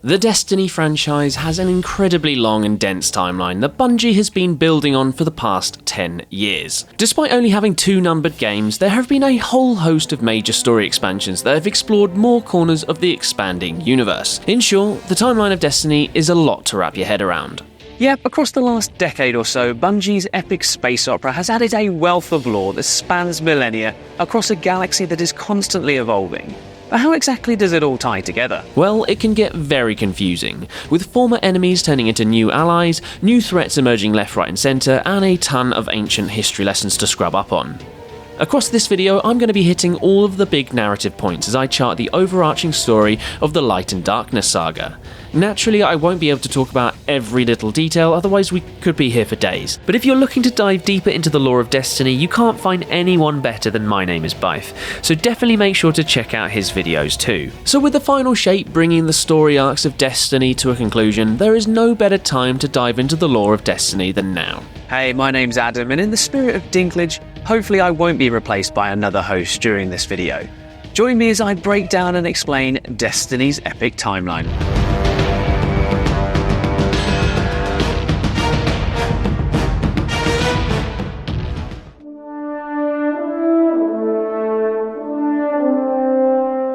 The Destiny franchise has an incredibly long and dense timeline that Bungie has been building on for the past 10 years. Despite only having 2 numbered games, there have been a whole host of major story expansions that have explored more corners of the expanding universe. In short, the timeline of Destiny is a lot to wrap your head around. Yep, across the last decade or so, Bungie's epic space opera has added a wealth of lore that spans millennia across a galaxy that is constantly evolving. But how exactly does it all tie together? Well, it can get very confusing, with former enemies turning into new allies, new threats emerging left, right and centre, and a ton of ancient history lessons to scrub up on. Across this video, I'm going to be hitting all of the big narrative points as I chart the overarching story of the Light and Darkness Saga. Naturally, I won't be able to talk about every little detail, otherwise we could be here for days. But if you're looking to dive deeper into the lore of Destiny, you can't find anyone better than My Name is Byth, so definitely make sure to check out his videos too. So with the final shape bringing the story arcs of Destiny to a conclusion, there is no better time to dive into the lore of Destiny than now. Hey, my name's Adam, and in the spirit of Dinklage, hopefully I won't be replaced by another host during this video. Join me as I break down and explain Destiny's epic timeline.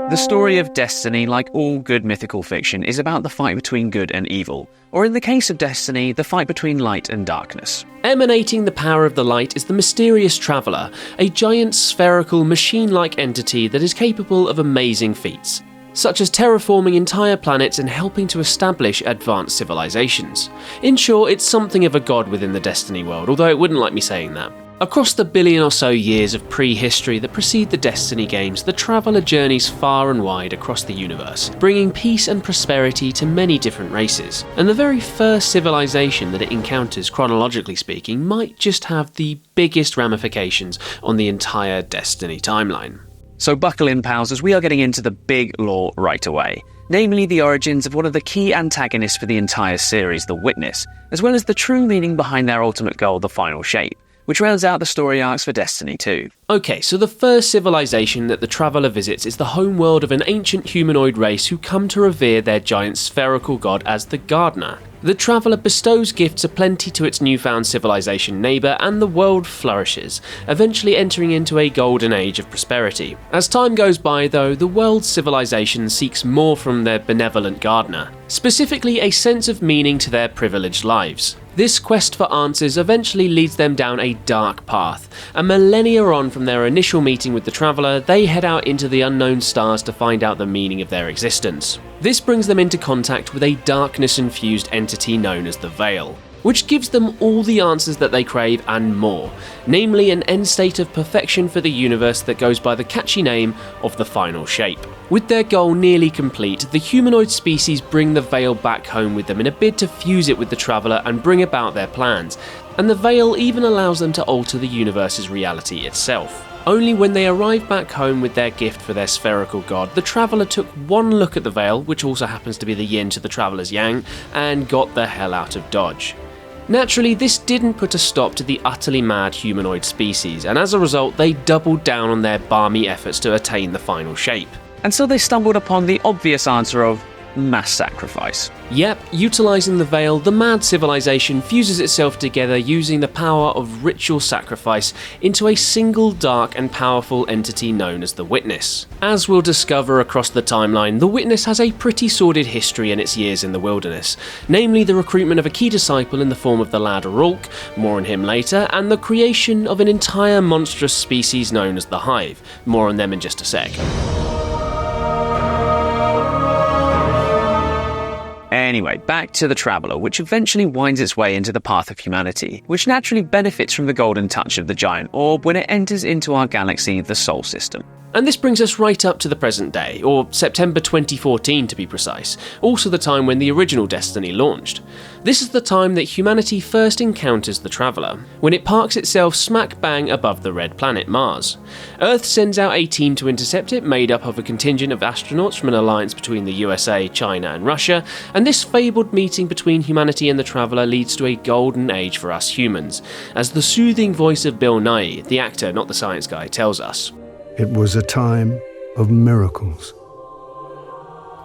The story of Destiny, like all good mythical fiction, is about the fight between good and evil, or in the case of Destiny, the fight between light and darkness. Emanating the power of the light is the mysterious Traveller, a giant spherical machine-like entity that is capable of amazing feats, such as terraforming entire planets and helping to establish advanced civilizations. In short, it's something of a god within the Destiny world, although it wouldn't like me saying that. Across the billion or so years of prehistory that precede the Destiny games, the Traveller journeys far and wide across the universe, bringing peace and prosperity to many different races. And the very first civilization that it encounters, chronologically speaking, might just have the biggest ramifications on the entire Destiny timeline. So buckle in, pals, as we are getting into the big lore right away. Namely the origins of one of the key antagonists for the entire series, the Witness, as well as the true meaning behind their ultimate goal, the final shape, which rounds out the story arcs for Destiny 2. Okay, so the first civilization that the Traveller visits is the homeworld of an ancient humanoid race who come to revere their giant spherical god as the Gardener. The Traveller bestows gifts aplenty to its newfound civilization neighbour, and the world flourishes, eventually entering into a golden age of prosperity. As time goes by though, the world's civilization seeks more from their benevolent Gardener, specifically a sense of meaning to their privileged lives. This quest for answers eventually leads them down a dark path, and millennia on from their initial meeting with the Traveller, they head out into the unknown stars to find out the meaning of their existence. This brings them into contact with a darkness-infused entity known as the Veil, which gives them all the answers that they crave and more, namely an end state of perfection for the universe that goes by the catchy name of the Final Shape. With their goal nearly complete, the humanoid species bring the Veil back home with them in a bid to fuse it with the Traveller and bring about their plans, and the Veil even allows them to alter the universe's reality itself. Only when they arrive back home with their gift for their spherical god, the Traveller took one look at the Veil, which also happens to be the yin to the Traveller's yang, and got the hell out of Dodge. Naturally, this didn't put a stop to the utterly mad humanoid species, and as a result, they doubled down on their balmy efforts to attain the final shape. And so they stumbled upon the obvious answer of mass sacrifice. Yep, utilising the Veil, the mad civilization fuses itself together using the power of ritual sacrifice into a single dark and powerful entity known as the Witness. As we'll discover across the timeline, the Witness has a pretty sordid history in its years in the wilderness, namely the recruitment of a key disciple in the form of the lad Rulk, more on him later, and the creation of an entire monstrous species known as the Hive, more on them in just a sec. Anyway, back to the Traveller, which eventually winds its way into the path of humanity, which naturally benefits from the golden touch of the giant orb when it enters into our galaxy, the Sol System. And this brings us right up to the present day, or September 2014 to be precise, also the time when the original Destiny launched. This is the time that humanity first encounters the Traveller, when it parks itself smack bang above the red planet Mars. Earth sends out a team to intercept it, made up of a contingent of astronauts from an alliance between the USA, China and Russia, and this fabled meeting between humanity and the Traveller leads to a golden age for us humans, as the soothing voice of Bill Nye, the actor, not the science guy, tells us. It was a time of miracles.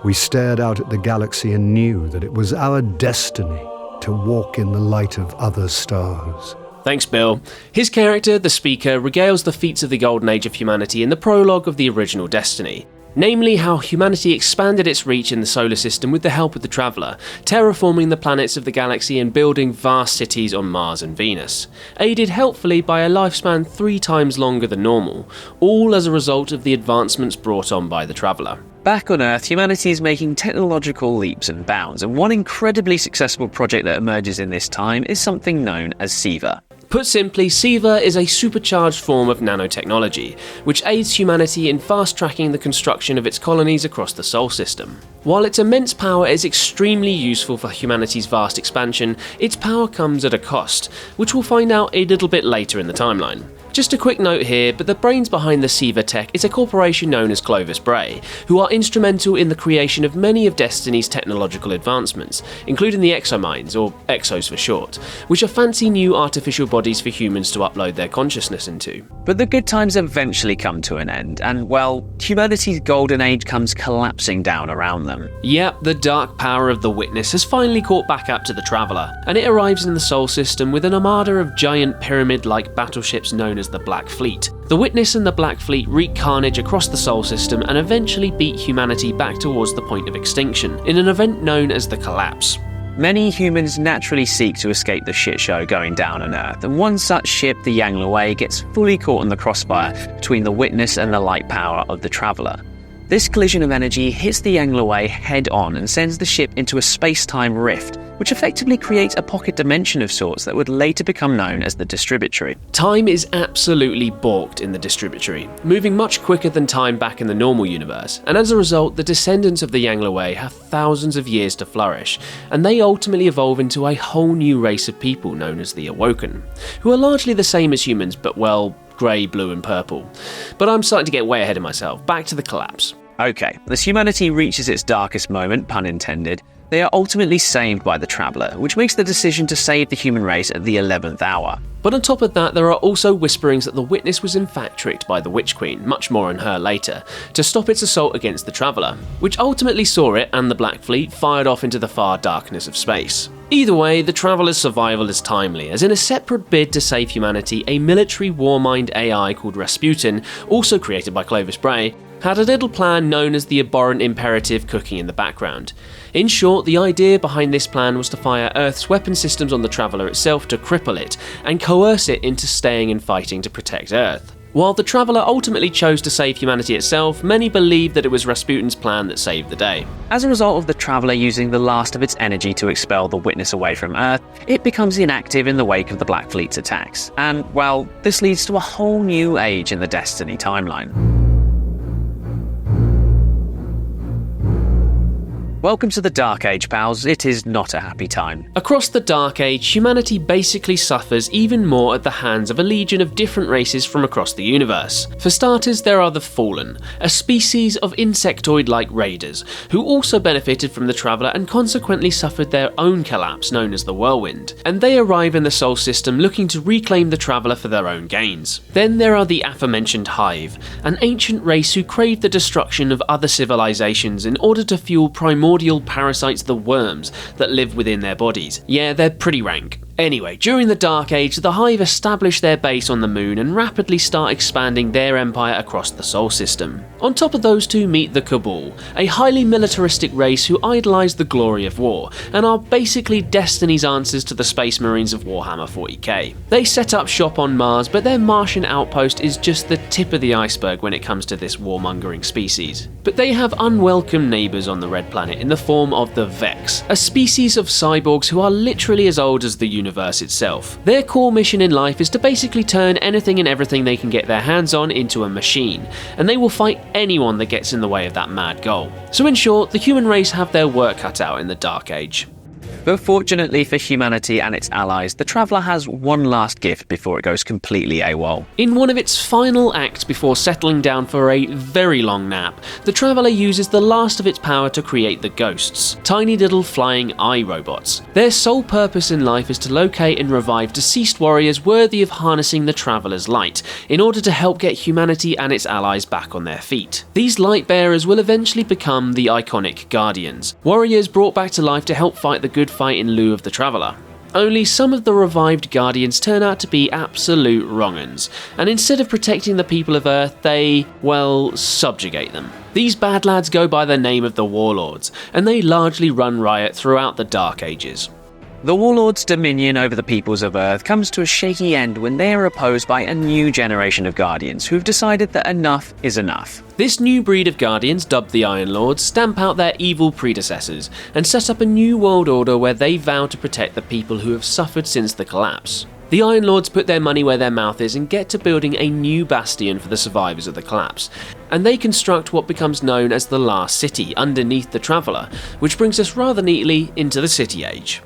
We stared out at the galaxy and knew that it was our destiny to walk in the light of other stars. Thanks, Bill. His character, the Speaker, regales the feats of the Golden Age of humanity in the prologue of the original Destiny. Namely, how humanity expanded its reach in the solar system with the help of the Traveller, terraforming the planets of the galaxy and building vast cities on Mars and Venus, aided helpfully by a lifespan 3 times longer than normal, all as a result of the advancements brought on by the Traveller. Back on Earth, humanity is making technological leaps and bounds, and one incredibly successful project that emerges in this time is something known as SIVA. Put simply, SIVA is a supercharged form of nanotechnology, which aids humanity in fast-tracking the construction of its colonies across the Sol system. While its immense power is extremely useful for humanity's vast expansion, its power comes at a cost, which we'll find out a little bit later in the timeline. Just a quick note here, but the brains behind the SIVA tech is a corporation known as Clovis Bray, who are instrumental in the creation of many of Destiny's technological advancements, including the exominds, or exos for short, which are fancy new artificial bodies for humans to upload their consciousness into. But the good times eventually come to an end, and well, humanity's golden age comes collapsing down around them. Yep, the dark power of the Witness has finally caught back up to the Traveller, and it arrives in the Sol system with an armada of giant pyramid-like battleships known as the Black Fleet. The Witness and the Black Fleet wreak carnage across the Sol system and eventually beat humanity back towards the point of extinction, in an event known as the Collapse. Many humans naturally seek to escape the shit show going down on Earth, and one such ship, the Yang Wei, gets fully caught in the crossfire between the Witness and the light power of the Traveller. This collision of energy hits the Yang Wei head on and sends the ship into a space-time rift, which effectively creates a pocket dimension of sorts that would later become known as the Distributory. Time is absolutely balked in the Distributory, moving much quicker than time back in the normal universe, and as a result, the descendants of the Yang Wei have thousands of years to flourish, and they ultimately evolve into a whole new race of people known as the Awoken, who are largely the same as humans, but well, grey, blue and purple. But I'm starting to get way ahead of myself. Back to the Collapse. Okay, as humanity reaches its darkest moment, pun intended, they are ultimately saved by the Traveller, which makes the decision to save the human race at the 11th hour. But on top of that, there are also whisperings that the Witness was in fact tricked by the Witch Queen, much more on her later, to stop its assault against the Traveller, which ultimately saw it and the Black Fleet fired off into the far darkness of space. Either way, the Traveller's survival is timely, as in a separate bid to save humanity, a military warmind AI called Rasputin, also created by Clovis Bray, had a little plan known as the Abhorrent Imperative cooking in the background. In short, the idea behind this plan was to fire Earth's weapon systems on the Traveller itself to cripple it, and coerce it into staying and fighting to protect Earth. While the Traveller ultimately chose to save humanity itself, many believe that it was Rasputin's plan that saved the day. As a result of the Traveller using the last of its energy to expel the Witness away from Earth, it becomes inactive in the wake of the Black Fleet's attacks, and, well, this leads to a whole new age in the Destiny timeline. Welcome to the Dark Age, pals. It is not a happy time. Across the Dark Age, humanity basically suffers even more at the hands of a legion of different races from across the universe. For starters, there are the Fallen, a species of insectoid-like raiders, who also benefited from the Traveller and consequently suffered their own collapse known as the Whirlwind, and they arrive in the Sol system looking to reclaim the Traveller for their own gains. Then there are the aforementioned Hive, an ancient race who crave the destruction of other civilizations in order to fuel primordial parasites, the worms, that live within their bodies. Yeah, they're pretty rank. Anyway, during the Dark Age, the Hive establish their base on the moon and rapidly start expanding their empire across the Sol system. On top of those two meet the Cabal, a highly militaristic race who idolise the glory of war, and are basically Destiny's answers to the Space Marines of Warhammer 40k. They set up shop on Mars, but their Martian outpost is just the tip of the iceberg when it comes to this warmongering species. But they have unwelcome neighbours on the Red Planet in the form of the Vex, a species of cyborgs who are literally as old as the universe itself. Their core mission in life is to basically turn anything and everything they can get their hands on into a machine, and they will fight anyone that gets in the way of that mad goal. So in short, the human race have their work cut out in the Dark Age. But fortunately for humanity and its allies, the Traveller has one last gift before it goes completely AWOL. In one of its final acts before settling down for a very long nap, the Traveller uses the last of its power to create the Ghosts, tiny little flying eye robots. Their sole purpose in life is to locate and revive deceased warriors worthy of harnessing the Traveller's light, in order to help get humanity and its allies back on their feet. These light bearers will eventually become the iconic Guardians, warriors brought back to life to help fight the good fight in lieu of the Traveller. Only some of the revived Guardians turn out to be absolute wrong-uns, and instead of protecting the people of Earth, they, well, subjugate them. These bad lads go by the name of the Warlords, and they largely run riot throughout the Dark Ages. The Warlords' dominion over the peoples of Earth comes to a shaky end when they are opposed by a new generation of Guardians who've decided that enough is enough. This new breed of Guardians, dubbed the Iron Lords, stamp out their evil predecessors and set up a new world order where they vow to protect the people who have suffered since the collapse. The Iron Lords put their money where their mouth is and get to building a new bastion for the survivors of the collapse, and they construct what becomes known as the Last City underneath the Traveller, which brings us rather neatly into the City Age.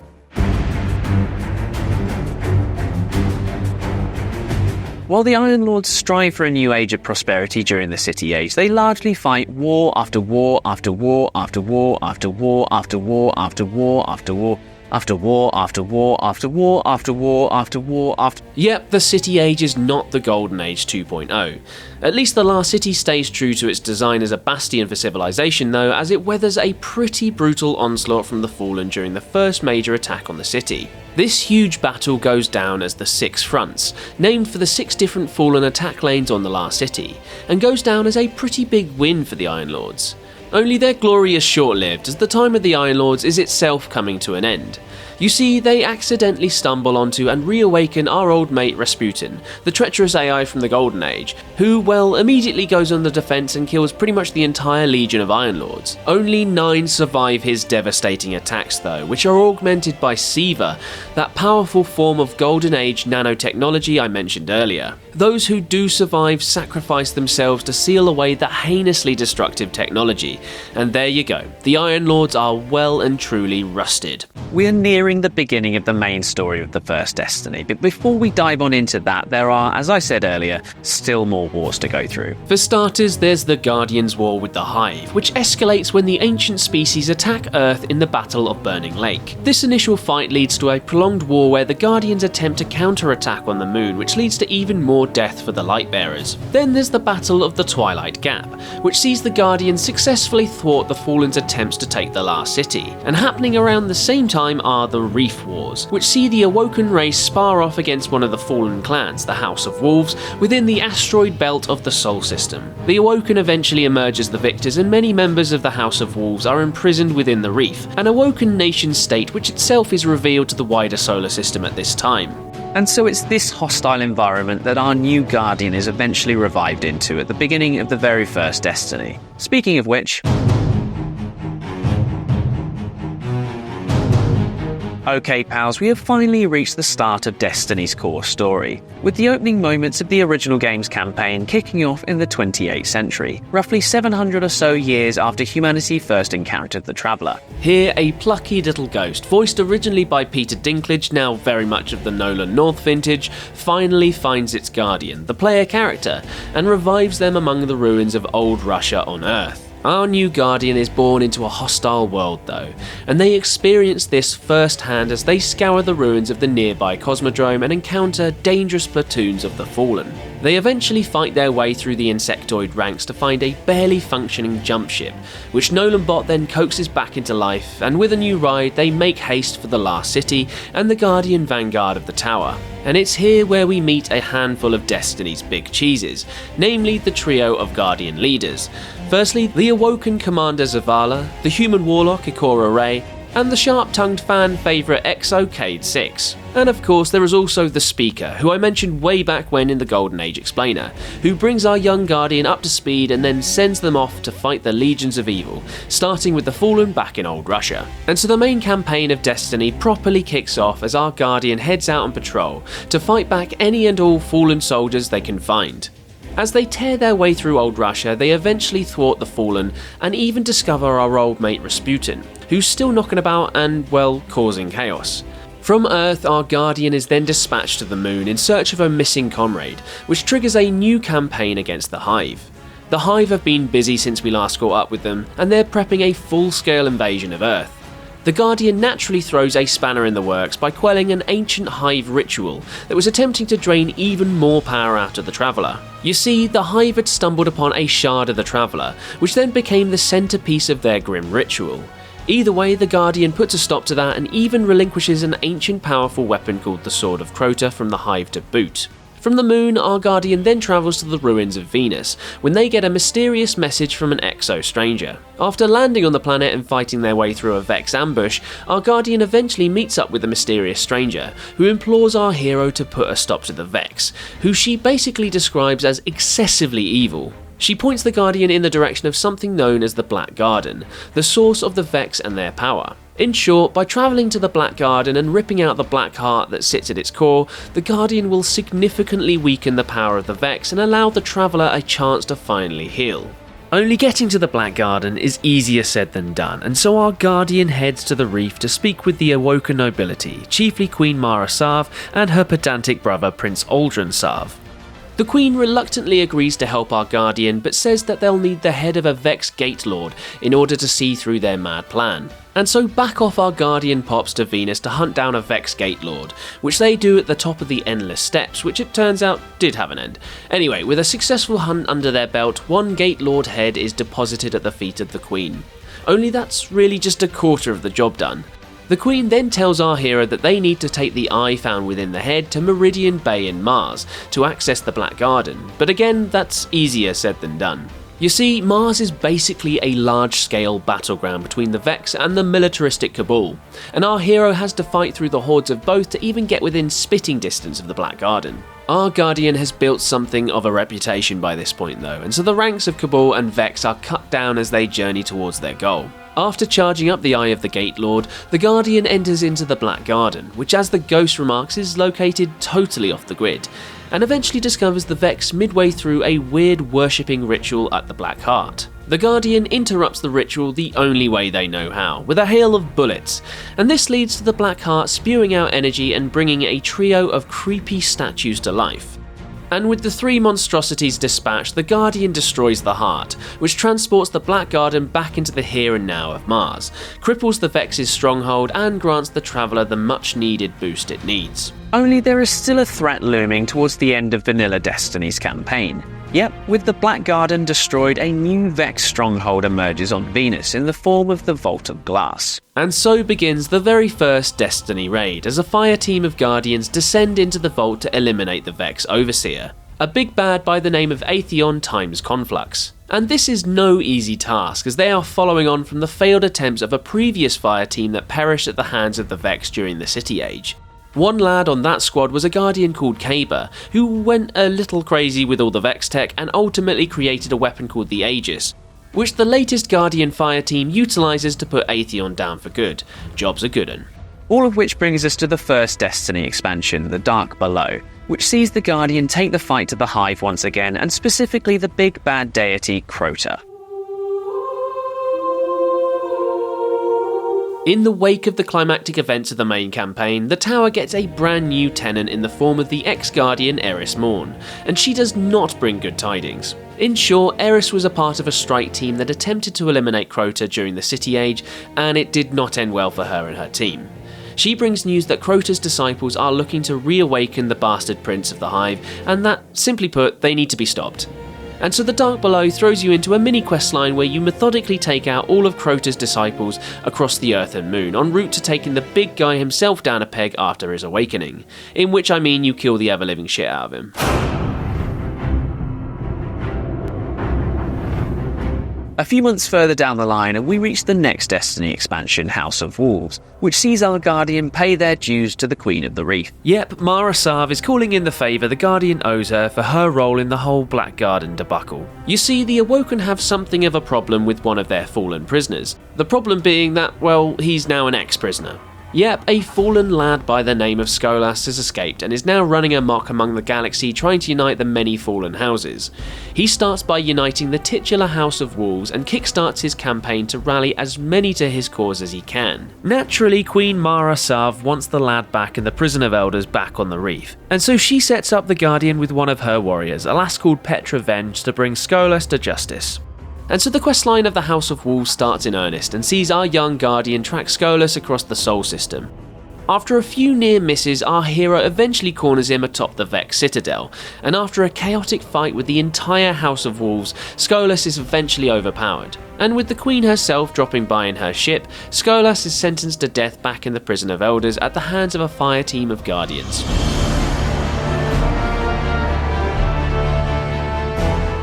While the Iron Lords strive for a new age of prosperity during the City Age, they largely fight war after war after war after war after war after war after war after war after war after war after war after war after war after... Yep, the City Age is not the Golden Age 2.0. At least the Last City stays true to its design as a bastion for civilization though, as it weathers a pretty brutal onslaught from the Fallen during the first major attack on the city. This huge battle goes down as the Six Fronts, named for the 6 different Fallen attack lanes on the Last City, and goes down as a pretty big win for the Iron Lords. Only their glory is short-lived, as the time of the Iron Lords is itself coming to an end. You see, they accidentally stumble onto and reawaken our old mate Rasputin, the treacherous AI from the Golden Age, who, well, immediately goes on the defense and kills pretty much the entire legion of Iron Lords. Only 9 survive his devastating attacks though, which are augmented by Siva, that powerful form of Golden Age nanotechnology I mentioned earlier. Those who do survive sacrifice themselves to seal away that heinously destructive technology, and there you go, the Iron Lords are well and truly rusted. We are nearing the beginning of the main story of the first Destiny, but before we dive on into that, there are, as I said earlier, still more wars to go through. For starters, there's the Guardians' War with the Hive, which escalates when the ancient species attack Earth in the Battle of Burning Lake. This initial fight leads to a prolonged war where the Guardians attempt to counter-attack on the moon, which leads to even more death for the Lightbearers. Then there's the Battle of the Twilight Gap, which sees the Guardians successfully thwart the Fallen's attempts to take the Last City, and happening around the same time are the Reef Wars, which see the Awoken race spar off against one of the Fallen clans, the House of Wolves, within the asteroid belt of the Sol system. The Awoken eventually emerge as the victors, and many members of the House of Wolves are imprisoned within the Reef, an Awoken nation-state which itself is revealed to the wider solar system at this time. And so it's this hostile environment that our new Guardian is eventually revived into at the beginning of the very first Destiny. Speaking of which... Okay pals, we have finally reached the start of Destiny's core story, with the opening moments of the original game's campaign kicking off in the 28th century, roughly 700 or so years after humanity first encountered the Traveller. Here, a plucky little ghost, voiced originally by Peter Dinklage, now very much of the Nolan North vintage, finally finds its guardian, the player character, and revives them among the ruins of old Russia on Earth. Our new Guardian is born into a hostile world though, and they experience this firsthand as they scour the ruins of the nearby Cosmodrome and encounter dangerous platoons of the Fallen. They eventually fight their way through the insectoid ranks to find a barely functioning jump ship, which Nolan Bot then coaxes back into life, and with a new ride they make haste for the Last City and the Guardian vanguard of the tower. And it's here where we meet a handful of Destiny's big cheeses, namely the trio of Guardian leaders. Firstly, the Awoken Commander Zavala, the human warlock Ikora Ray, and the sharp-tongued fan favourite Exo Cade 6. And of course there is also the Speaker, who I mentioned way back when in the Golden Age Explainer, who brings our young Guardian up to speed and then sends them off to fight the legions of evil, starting with the Fallen back in old Russia. And so the main campaign of Destiny properly kicks off as our Guardian heads out on patrol to fight back any and all Fallen soldiers they can find. As they tear their way through old Russia, they eventually thwart the Fallen and even discover our old mate Rasputin, who's still knocking about and, well, causing chaos. From Earth, our Guardian is then dispatched to the Moon in search of a missing comrade, which triggers a new campaign against the Hive. The Hive have been busy since we last caught up with them, and they're prepping a full-scale invasion of Earth. The Guardian naturally throws a spanner in the works by quelling an ancient Hive ritual that was attempting to drain even more power out of the Traveller. You see, the Hive had stumbled upon a shard of the Traveller, which then became the centrepiece of their grim ritual. Either way, the Guardian puts a stop to that and even relinquishes an ancient powerful weapon called the Sword of Crota from the Hive to boot. From the Moon, our Guardian then travels to the ruins of Venus, when they get a mysterious message from an exo-stranger. After landing on the planet and fighting their way through a Vex ambush, our Guardian eventually meets up with the mysterious stranger, who implores our hero to put a stop to the Vex, who she basically describes as excessively evil. She points the Guardian in the direction of something known as the Black Garden, the source of the Vex and their power. In short, by travelling to the Black Garden and ripping out the black heart that sits at its core, the Guardian will significantly weaken the power of the Vex and allow the Traveller a chance to finally heal. Only getting to the Black Garden is easier said than done, and so our Guardian heads to the reef to speak with the awoken nobility, chiefly Queen Mara Sav and her pedantic brother Prince Aldrin Sav. The Queen reluctantly agrees to help our Guardian, but says that they'll need the head of a Vex Gate Lord in order to see through their mad plan. And so back off our Guardian pops to Venus to hunt down a Vex Gate Lord, which they do at the top of the Endless Steps, which it turns out did have an end. Anyway, with a successful hunt under their belt, one Gate Lord head is deposited at the feet of the Queen. Only that's really just a quarter of the job done. The Queen then tells our hero that they need to take the eye found within the head to Meridian Bay in Mars to access the Black Garden, but again, that's easier said than done. You see, Mars is basically a large-scale battleground between the Vex and the militaristic Cabal, and our hero has to fight through the hordes of both to even get within spitting distance of the Black Garden. Our Guardian has built something of a reputation by this point though, and so the ranks of Cabal and Vex are cut down as they journey towards their goal. After charging up the Eye of the Gate Lord, the Guardian enters into the Black Garden, which as the Ghost remarks is located totally off the grid, and eventually discovers the Vex midway through a weird worshipping ritual at the Black Heart. The Guardian interrupts the ritual the only way they know how, with a hail of bullets, and this leads to the Black Heart spewing out energy and bringing a trio of creepy statues to life. And with the three monstrosities dispatched, the Guardian destroys the heart, which transports the Black Garden back into the here and now of Mars, cripples the Vex's stronghold, and grants the Traveller the much needed boost it needs. Only there is still a threat looming towards the end of Vanilla Destiny's campaign. Yep, with the Black Garden destroyed, a new Vex stronghold emerges on Venus in the form of the Vault of Glass. And so begins the very first Destiny raid, as a fire team of Guardians descend into the vault to eliminate the Vex Overseer, a big bad by the name of Atheon times Conflux. And this is no easy task, as they are following on from the failed attempts of a previous fire team that perished at the hands of the Vex during the City Age. One lad on that squad was a Guardian called Kaber, who went a little crazy with all the Vex tech and ultimately created a weapon called the Aegis, which the latest Guardian fire team utilises to put Atheon down for good. Job's a good un. All of which brings us to the first Destiny expansion, The Dark Below, which sees the Guardian take the fight to the Hive once again, and specifically the big bad deity Crota. In the wake of the climactic events of the main campaign, the tower gets a brand new tenant in the form of the ex-Guardian Eris Morn, and she does not bring good tidings. In short, Eris was a part of a strike team that attempted to eliminate Crota during the City Age, and it did not end well for her and her team. She brings news that Crota's disciples are looking to reawaken the bastard prince of the Hive, and that, simply put, they need to be stopped. And so the Dark Below throws you into a mini questline where you methodically take out all of Crota's disciples across the Earth and Moon, en route to taking the big guy himself down a peg after his awakening. In which I mean you kill the ever-living shit out of him. A few months further down the line, and we reach the next Destiny expansion, House of Wolves, which sees our Guardian pay their dues to the Queen of the Reef. Yep, Mara Sav is calling in the favour the Guardian owes her for her role in the whole Black Garden debacle. You see, the Awoken have something of a problem with one of their fallen prisoners. The problem being that, well, he's now an ex-prisoner. Yep, a fallen lad by the name of Skolas has escaped and is now running amok among the galaxy trying to unite the many fallen houses. He starts by uniting the titular House of Wolves and kickstarts his campaign to rally as many to his cause as he can. Naturally, Queen Mara Sav wants the lad back and the Prison of Elders back on the reef, and so she sets up the Guardian with one of her warriors, a lass called Petra Venge, to bring Skolas to justice. And so the questline of the House of Wolves starts in earnest and sees our young Guardian track Skolas across the Sol system. After a few near misses, our hero eventually corners him atop the Vex Citadel, and after a chaotic fight with the entire House of Wolves, Skolas is eventually overpowered. And with the Queen herself dropping by in her ship, Skolas is sentenced to death back in the Prison of Elders at the hands of a fire team of Guardians.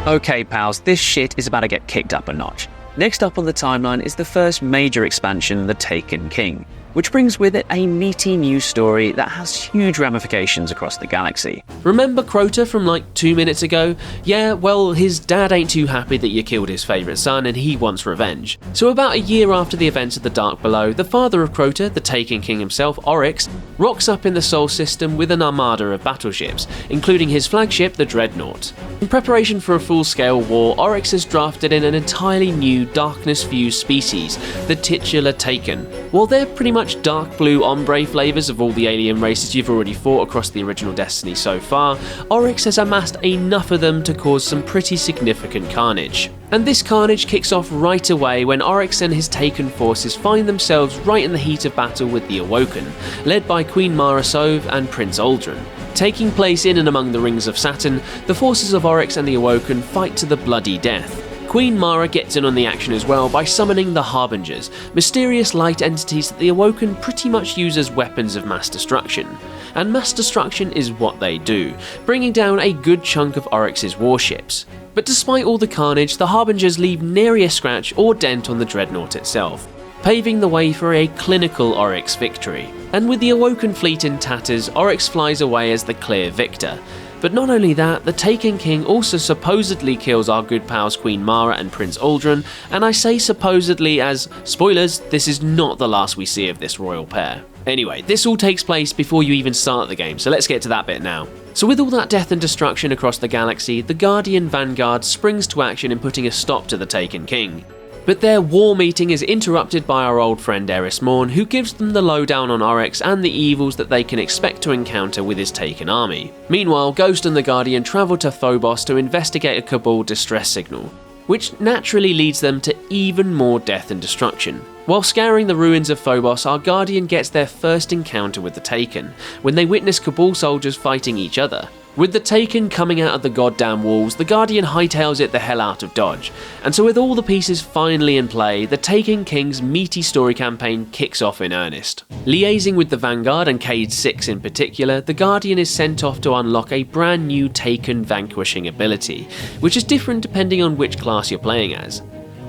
Okay pals, this shit is about to get kicked up a notch. Next up on the timeline is the first major expansion, The Taken King, which brings with it a meaty new story that has huge ramifications across the galaxy. Remember Crota from like 2 minutes ago? Yeah, well, his dad ain't too happy that you killed his favourite son and he wants revenge. So about a year after the events of the Dark Below, the father of Crota, the Taken King himself, Oryx, rocks up in the Sol system with an armada of battleships, including his flagship, the Dreadnought. In preparation for a full-scale war, Oryx has drafted in an entirely new darkness-fused species, the titular Taken. While they're pretty much dark blue ombre flavours of all the alien races you've already fought across the original Destiny so far, Oryx has amassed enough of them to cause some pretty significant carnage. And this carnage kicks off right away when Oryx and his Taken forces find themselves right in the heat of battle with the Awoken, led by Queen Mara Sov and Prince Uldren. Taking place in and among the Rings of Saturn, the forces of Oryx and the Awoken fight to the bloody death. Queen Mara gets in on the action as well by summoning the Harbingers, mysterious light entities that the Awoken pretty much use as weapons of mass destruction. And mass destruction is what they do, bringing down a good chunk of Oryx's warships. But despite all the carnage, the Harbingers leave nary a scratch or dent on the Dreadnought itself, paving the way for a clinical Oryx victory. And with the Awoken fleet in tatters, Oryx flies away as the clear victor. But not only that, the Taken King also supposedly kills our good pals Queen Mara and Prince Uldren, and I say supposedly as, spoilers, this is not the last we see of this royal pair. Anyway, this all takes place before you even start the game, so let's get to that bit now. So with all that death and destruction across the galaxy, the Guardian Vanguard springs to action in putting a stop to the Taken King. But their war meeting is interrupted by our old friend Eris Morn, who gives them the lowdown on Oryx and the evils that they can expect to encounter with his Taken army. Meanwhile, Ghost and the Guardian travel to Phobos to investigate a Cabal distress signal, which naturally leads them to even more death and destruction. While scouring the ruins of Phobos, our Guardian gets their first encounter with the Taken, when they witness Cabal soldiers fighting each other. With the Taken coming out of the goddamn walls, the Guardian hightails it the hell out of Dodge, and so with all the pieces finally in play, the Taken King's meaty story campaign kicks off in earnest. Liaising with the Vanguard and Cade 6 in particular, the Guardian is sent off to unlock a brand new Taken vanquishing ability, which is different depending on which class you're playing as.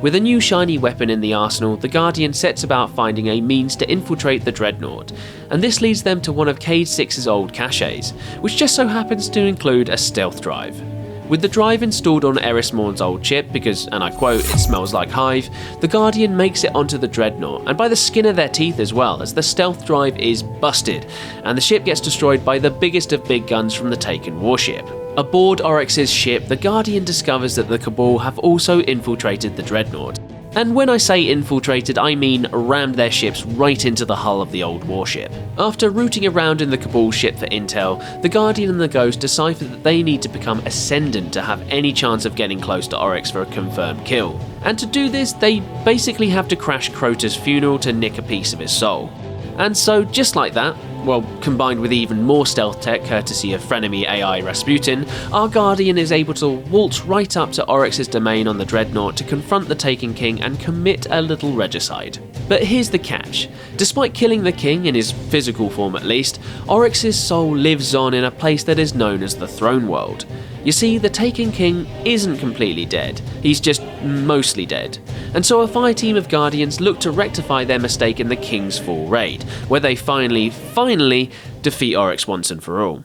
With a new shiny weapon in the arsenal, the Guardian sets about finding a means to infiltrate the Dreadnought, and this leads them to one of Cade 6's old caches, which just so happens to include a stealth drive. With the drive installed on Eris Morn's old chip, because, and I quote, it smells like Hive, the Guardian makes it onto the Dreadnought, and by the skin of their teeth as well, as the stealth drive is busted, and the ship gets destroyed by the biggest of big guns from the Taken warship. Aboard Oryx's ship, the Guardian discovers that the Cabal have also infiltrated the Dreadnought. And when I say infiltrated, I mean rammed their ships right into the hull of the old warship. After rooting around in the Cabal ship for intel, the Guardian and the Ghost decipher that they need to become Ascendant to have any chance of getting close to Oryx for a confirmed kill. And to do this, they basically have to crash Crota's funeral to nick a piece of his soul. And so, just like that, well, combined with even more stealth tech courtesy of frenemy AI Rasputin, our Guardian is able to waltz right up to Oryx's domain on the Dreadnought to confront the Taken King and commit a little regicide. But here's the catch. Despite killing the king, in his physical form at least, Oryx's soul lives on in a place that is known as the Throne World. You see, the Taken King isn't completely dead, he's just mostly dead. And so a fire team of Guardians look to rectify their mistake in the King's full raid, where they finally defeat Oryx once and for all.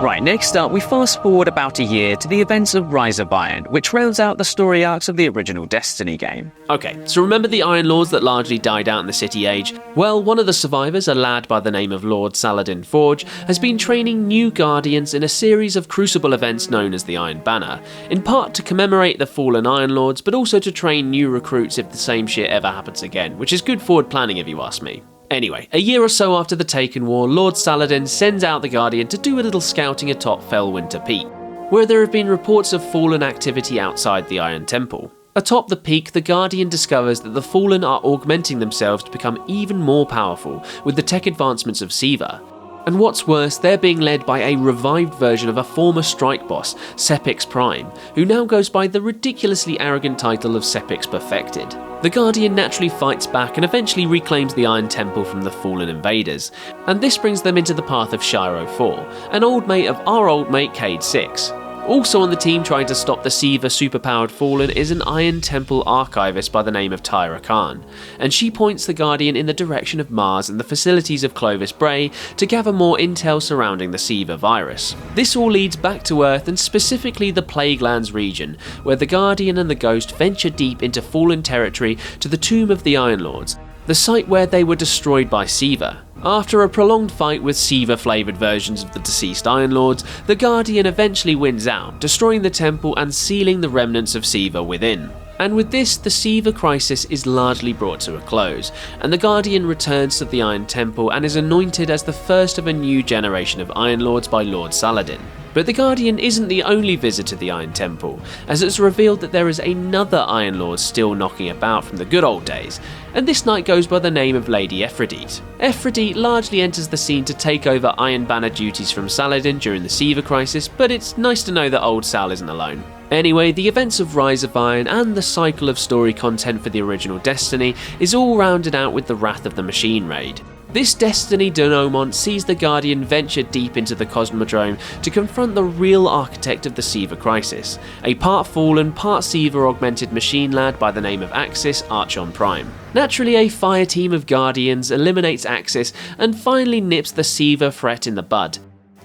Right, Right, next up, we fast forward about a year to the events of Rise of Iron, which rounds out the story arcs of the original Destiny game. Okay, so remember the Iron Lords that largely died out in the City Age? Well, one of the survivors, a lad by the name of Lord Saladin Forge, has been training new Guardians in a series of Crucible events known as the Iron Banner, in part to commemorate the fallen Iron Lords, but also to train new recruits if the same shit ever happens again, which is good forward planning if you ask me. Anyway, a year or so after the Taken War, Lord Saladin sends out the Guardian to do a little scouting atop Fellwinter Peak, where there have been reports of fallen activity outside the Iron Temple. Atop the peak, the Guardian discovers that the Fallen are augmenting themselves to become even more powerful with the tech advancements of Siva. And what's worse, they're being led by a revived version of a former strike boss, Sepix Prime, who now goes by the ridiculously arrogant title of Sepix Perfected. The Guardian naturally fights back and eventually reclaims the Iron Temple from the fallen invaders, and this brings them into the path of Shiro 4, an old mate of our old mate Cade 6. Also on the team trying to stop the Siva superpowered Fallen is an Iron Temple archivist by the name of Tyra Khan, and she points the Guardian in the direction of Mars and the facilities of Clovis Bray to gather more intel surrounding the Siva virus. This all leads back to Earth and specifically the Plaguelands region, where the Guardian and the Ghost venture deep into Fallen territory to the Tomb of the Iron Lords, the site where they were destroyed by Siva. After a prolonged fight with Siva-flavoured versions of the deceased Iron Lords, the Guardian eventually wins out, destroying the temple and sealing the remnants of Siva within. And with this, the Siva crisis is largely brought to a close, and the Guardian returns to the Iron Temple and is anointed as the first of a new generation of Iron Lords by Lord Saladin. But the Guardian isn't the only visit to the Iron Temple, as it's revealed that there is another Iron Lord still knocking about from the good old days, and this knight goes by the name of Lady Ephrodite. Ephrodite largely enters the scene to take over Iron Banner duties from Saladin during the Siva crisis, but it's nice to know that old Sal isn't alone. Anyway, the events of Rise of Iron and the cycle of story content for the original Destiny is all rounded out with the Wrath of the Machine raid. This Destiny denouement sees the Guardian venture deep into the Cosmodrome to confront the real architect of the Siva crisis, a part Fallen, part Siva augmented machine lad by the name of Axis Archon Prime. Naturally, a fire team of Guardians eliminates Axis and finally nips the Siva threat in the bud.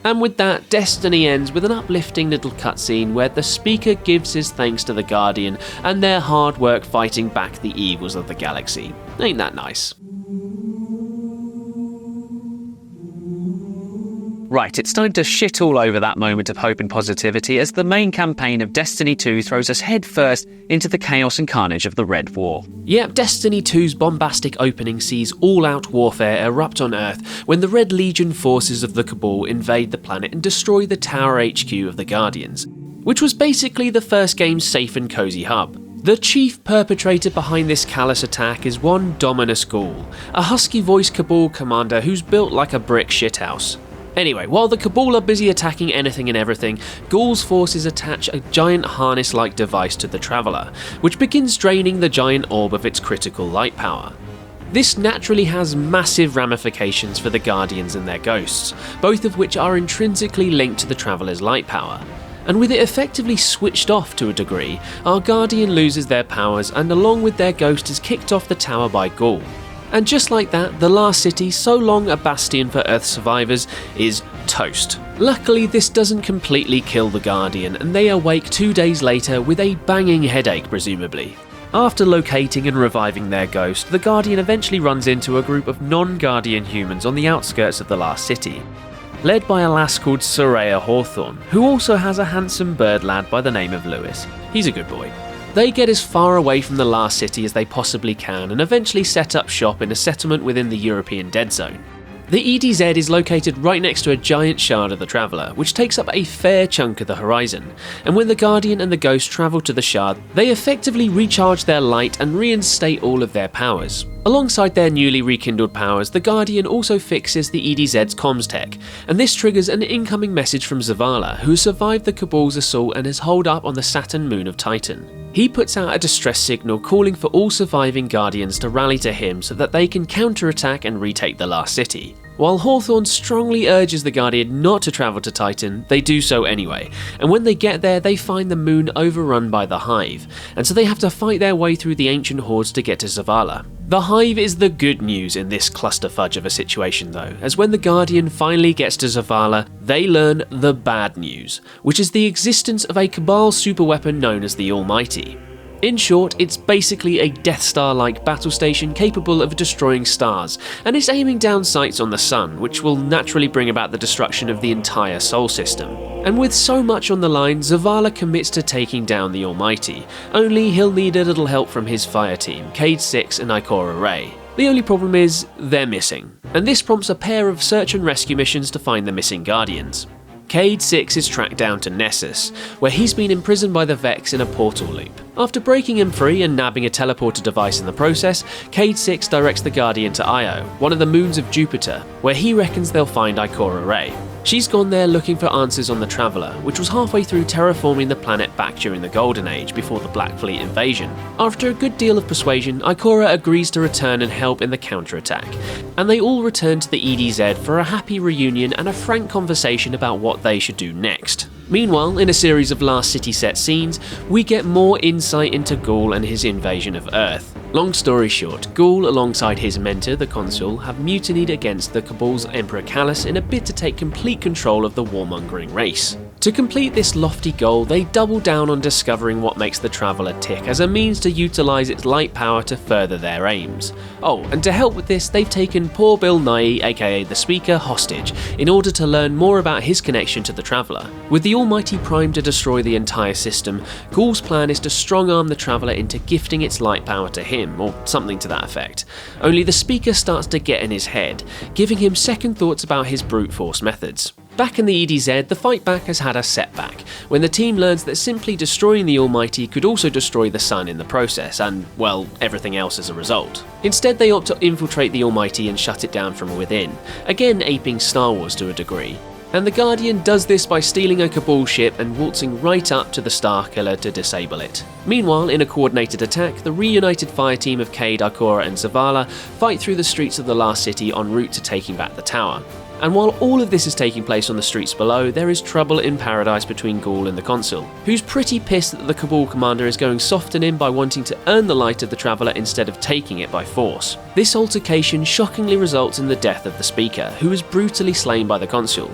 And with that, Destiny ends with an uplifting little cutscene where the speaker gives his thanks to the Guardian and their hard work fighting back the evils of the galaxy. Ain't that nice? Right, it's time to shit all over that moment of hope and positivity as the main campaign of Destiny 2 throws us headfirst into the chaos and carnage of the Red War. Yep, Destiny 2's bombastic opening sees all-out warfare erupt on Earth when the Red Legion forces of the Cabal invade the planet and destroy the Tower HQ of the Guardians, which was basically the first game's safe and cozy hub. The chief perpetrator behind this callous attack is one Dominus Ghoul, a husky-voiced Cabal commander who's built like a brick shithouse. Anyway, while the Cabal are busy attacking anything and everything, Ghoul's forces attach a giant harness-like device to the Traveller, which begins draining the giant orb of its critical light power. This naturally has massive ramifications for the Guardians and their ghosts, both of which are intrinsically linked to the Traveller's light power. And with it effectively switched off to a degree, our Guardian loses their powers and along with their ghost is kicked off the tower by Ghoul. And just like that, the last city, so long a bastion for Earth survivors, is toast. Luckily, this doesn't completely kill the Guardian, and they awake 2 days later with a banging headache, presumably. After locating and reviving their ghost, the Guardian eventually runs into a group of non-Guardian humans on the outskirts of the last city, led by a lass called Soraya Hawthorne, who also has a handsome bird lad by the name of Lewis. He's a good boy. They get as far away from the last city as they possibly can and eventually set up shop in a settlement within the European Dead Zone. The EDZ is located right next to a giant shard of the Traveller, which takes up a fair chunk of the horizon, and when the Guardian and the Ghost travel to the shard, they effectively recharge their light and reinstate all of their powers. Alongside their newly rekindled powers, the Guardian also fixes the EDZ's comms tech, and this triggers an incoming message from Zavala, who has survived the Cabal's assault and is holed up on the Saturn moon of Titan. He puts out a distress signal calling for all surviving Guardians to rally to him so that they can counterattack and retake the last city. While Hawthorne strongly urges the Guardian not to travel to Titan, they do so anyway, and when they get there they find the moon overrun by the Hive, and so they have to fight their way through the ancient hordes to get to Zavala. The Hive is the good news in this clusterfudge of a situation though, as when the Guardian finally gets to Zavala, they learn the bad news, which is the existence of a Cabal superweapon known as the Almighty. In short, it's basically a Death Star-like battle station capable of destroying stars, and it's aiming down sights on the sun, which will naturally bring about the destruction of the entire Sol system. And with so much on the line, Zavala commits to taking down the Almighty, only he'll need a little help from his fire team, Cade 6 and Ikora Rey. The only problem is, they're missing, and this prompts a pair of search and rescue missions to find the missing Guardians. Cade 6 is tracked down to Nessus, where he's been imprisoned by the Vex in a portal loop. After breaking him free and nabbing a teleporter device in the process, Cade 6 directs the Guardian to Io, one of the moons of Jupiter, where he reckons they'll find Ikora Rey. She's gone there looking for answers on the Traveller, which was halfway through terraforming the planet back during the Golden Age before the Black Fleet invasion. After a good deal of persuasion, Ikora agrees to return and help in the counterattack, and they all return to the EDZ for a happy reunion and a frank conversation about what they should do next. Meanwhile, in a series of Last City set scenes, we get more insight into Ghoul and his invasion of Earth. Long story short, Ghoul alongside his mentor, the Consul, have mutinied against the Cabal's Emperor Callus in a bid to take complete control of the warmongering race. To complete this lofty goal, they double down on discovering what makes the Traveller tick as a means to utilise its light power to further their aims. Oh, and to help with this, they've taken poor Bill Nighy, aka the Speaker, hostage, in order to learn more about his connection to the Traveller. With the Almighty primed to destroy the entire system, Ghoul's plan is to strong-arm the Traveller into gifting its light power to him, or something to that effect. Only the Speaker starts to get in his head, giving him second thoughts about his brute force methods. Back in the EDZ, the fight back has had a setback, when the team learns that simply destroying the Almighty could also destroy the Sun in the process, and, well, everything else as a result. Instead, they opt to infiltrate the Almighty and shut it down from within, again aping Star Wars to a degree. And the Guardian does this by stealing a Cabal ship and waltzing right up to the Starkiller to disable it. Meanwhile, in a coordinated attack, the reunited fire team of Cade, Ikora and Zavala fight through the streets of the Last City en route to taking back the tower. And while all of this is taking place on the streets below, there is trouble in paradise between Ghoul and the Consul, who's pretty pissed that the Cabal commander is going soft on him by wanting to earn the light of the Traveller instead of taking it by force. This altercation shockingly results in the death of the Speaker, who is brutally slain by the Consul.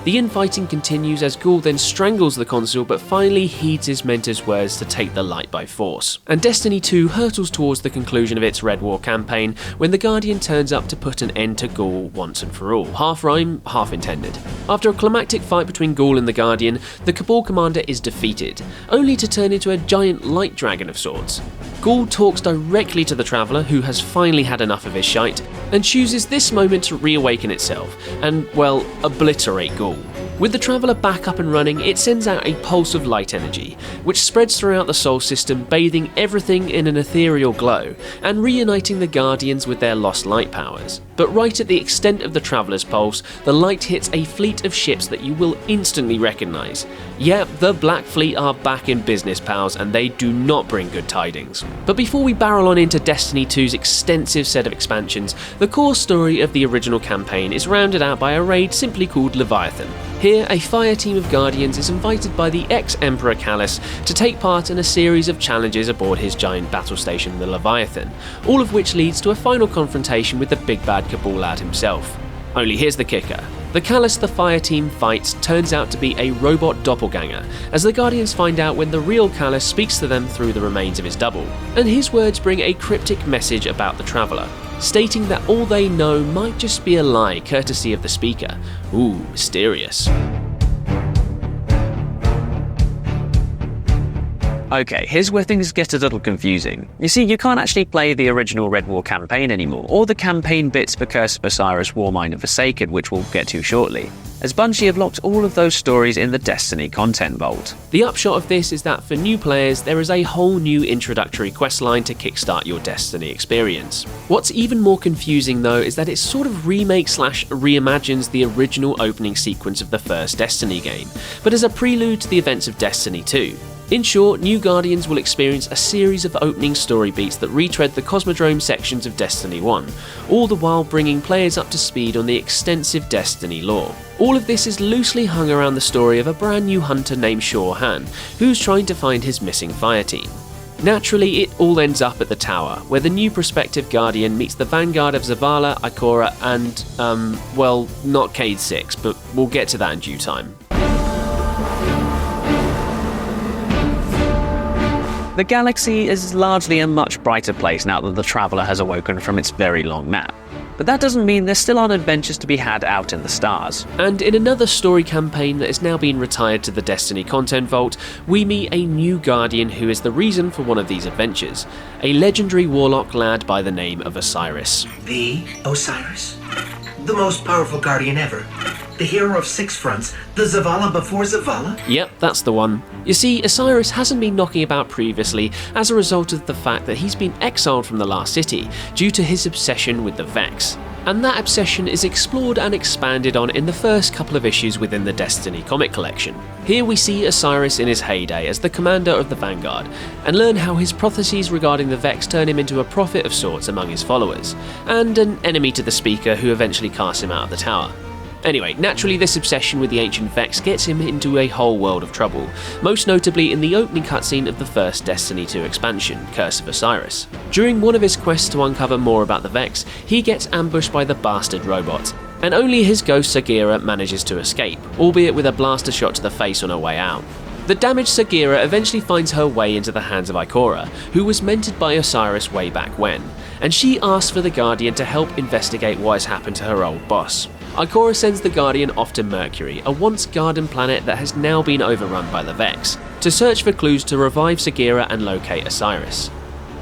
The infighting continues as Ghoul then strangles the Consul but finally heeds his mentor's words to take the light by force. And Destiny 2 hurtles towards the conclusion of its Red War campaign when the Guardian turns up to put an end to Ghoul once and for all. Half rhyme, half intended. After a climactic fight between Ghoul and the Guardian, the Cabal commander is defeated, only to turn into a giant light dragon of sorts. Ghoul talks directly to the Traveller, who has finally had enough of his shite, and chooses this moment to reawaken itself and, well, obliterate Ghoul. With the Traveller back up and running, it sends out a pulse of light energy, which spreads throughout the Sol system, bathing everything in an ethereal glow, and reuniting the Guardians with their lost light powers. But right at the extent of the Traveller's pulse, the light hits a fleet of ships that you will instantly recognise. Yep, the Black Fleet are back in business, pals, and they do not bring good tidings. But before we barrel on into Destiny 2's extensive set of expansions, the core story of the original campaign is rounded out by a raid simply called Leviathan. Here, a fire team of Guardians is invited by the ex-Emperor Callus to take part in a series of challenges aboard his giant battle station, the Leviathan, all of which leads to a final confrontation with the big bad Cabal lad himself. Only here's the kicker. The Callus the fire team fights turns out to be a robot doppelganger, as the Guardians find out when the real Callus speaks to them through the remains of his double, and his words bring a cryptic message about the Traveller, stating that all they know might just be a lie courtesy of the Speaker. Ooh, mysterious. Okay, here's where things get a little confusing. You see, you can't actually play the original Red War campaign anymore, or the campaign bits for Curse of Osiris, Warmind and Forsaken, which we'll get to shortly, as Bungie have locked all of those stories in the Destiny content vault. The upshot of this is that for new players, there is a whole new introductory questline to kickstart your Destiny experience. What's even more confusing though is that it sort of reimagines the original opening sequence of the first Destiny game, but as a prelude to the events of Destiny 2. In short, new Guardians will experience a series of opening story beats that retread the Cosmodrome sections of Destiny 1, all the while bringing players up to speed on the extensive Destiny lore. All of this is loosely hung around the story of a brand new hunter named Shor Han, who's trying to find his missing fire team. Naturally, it all ends up at the tower, where the new prospective Guardian meets the vanguard of Zavala, Ikora, and, well, not Cade 6, but we'll get to that in due time. The galaxy is largely a much brighter place now that the Traveller has awoken from its very long nap. But that doesn't mean there still aren't adventures to be had out in the stars. And in another story campaign that has now been retired to the Destiny content vault, we meet a new Guardian who is the reason for one of these adventures, a legendary warlock lad by the name of OSIRIS. The OSIRIS? The most powerful Guardian ever. The hero of 6 fronts, the Zavala before Zavala? Yep, that's the one. You see, OSIRIS hasn't been knocking about previously as a result of the fact that he's been exiled from the Last City due to his obsession with the Vex. And that obsession is explored and expanded on in the first couple of issues within the Destiny comic collection. Here we see OSIRIS in his heyday as the commander of the Vanguard, and learn how his prophecies regarding the Vex turn him into a prophet of sorts among his followers, and an enemy to the Speaker who eventually casts him out of the tower. Anyway, naturally this obsession with the ancient Vex gets him into a whole world of trouble, most notably in the opening cutscene of the first Destiny 2 expansion, Curse of Osiris. During one of his quests to uncover more about the Vex, he gets ambushed by the bastard robots, and only his ghost Sagira manages to escape, albeit with a blaster shot to the face on her way out. The damaged Sagira eventually finds her way into the hands of Ikora, who was mentored by OSIRIS way back when, and she asks for the Guardian to help investigate what has happened to her old boss. Ikora sends the Guardian off to Mercury, a once garden planet that has now been overrun by the Vex, to search for clues to revive Sagira and locate Osiris.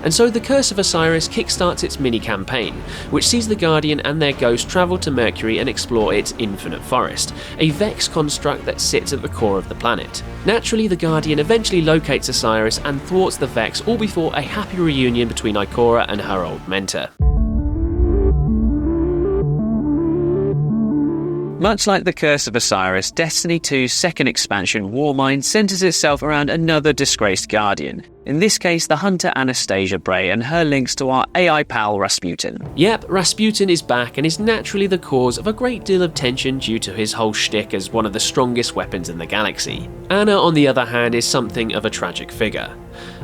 And so the Curse of Osiris kickstarts its mini-campaign, which sees the Guardian and their ghost travel to Mercury and explore its infinite forest, a Vex construct that sits at the core of the planet. Naturally, the Guardian eventually locates Osiris and thwarts the Vex, all before a happy reunion between Ikora and her old mentor. Much like the Curse of Osiris, Destiny 2's second expansion, WARMIND, centres itself around another disgraced Guardian. In this case, the hunter Anastasia Bray and her links to our AI pal Rasputin. Yep, Rasputin is back and is naturally the cause of a great deal of tension due to his whole shtick as one of the strongest weapons in the galaxy. Anna, on the other hand, is something of a tragic figure.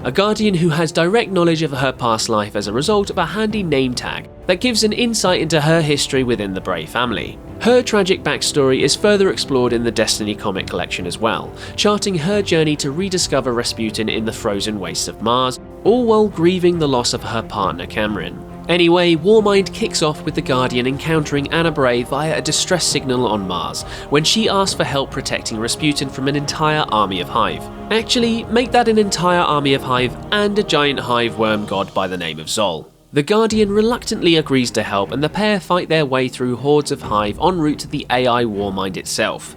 A Guardian who has direct knowledge of her past life as a result of a handy name tag that gives an insight into her history within the Bray family. Her tragic backstory is further explored in the Destiny comic collection as well, charting her journey to rediscover Rasputin in the frozen wastes of Mars, all while grieving the loss of her partner Cameron. Anyway, WARMIND kicks off with the Guardian encountering Anna Bray via a distress signal on Mars, when she asks for help protecting Rasputin from an entire army of Hive. Actually, make that an entire army of Hive and a giant Hive worm god by the name of Zol. The Guardian reluctantly agrees to help, and the pair fight their way through hordes of Hive en route to the AI WARMIND itself.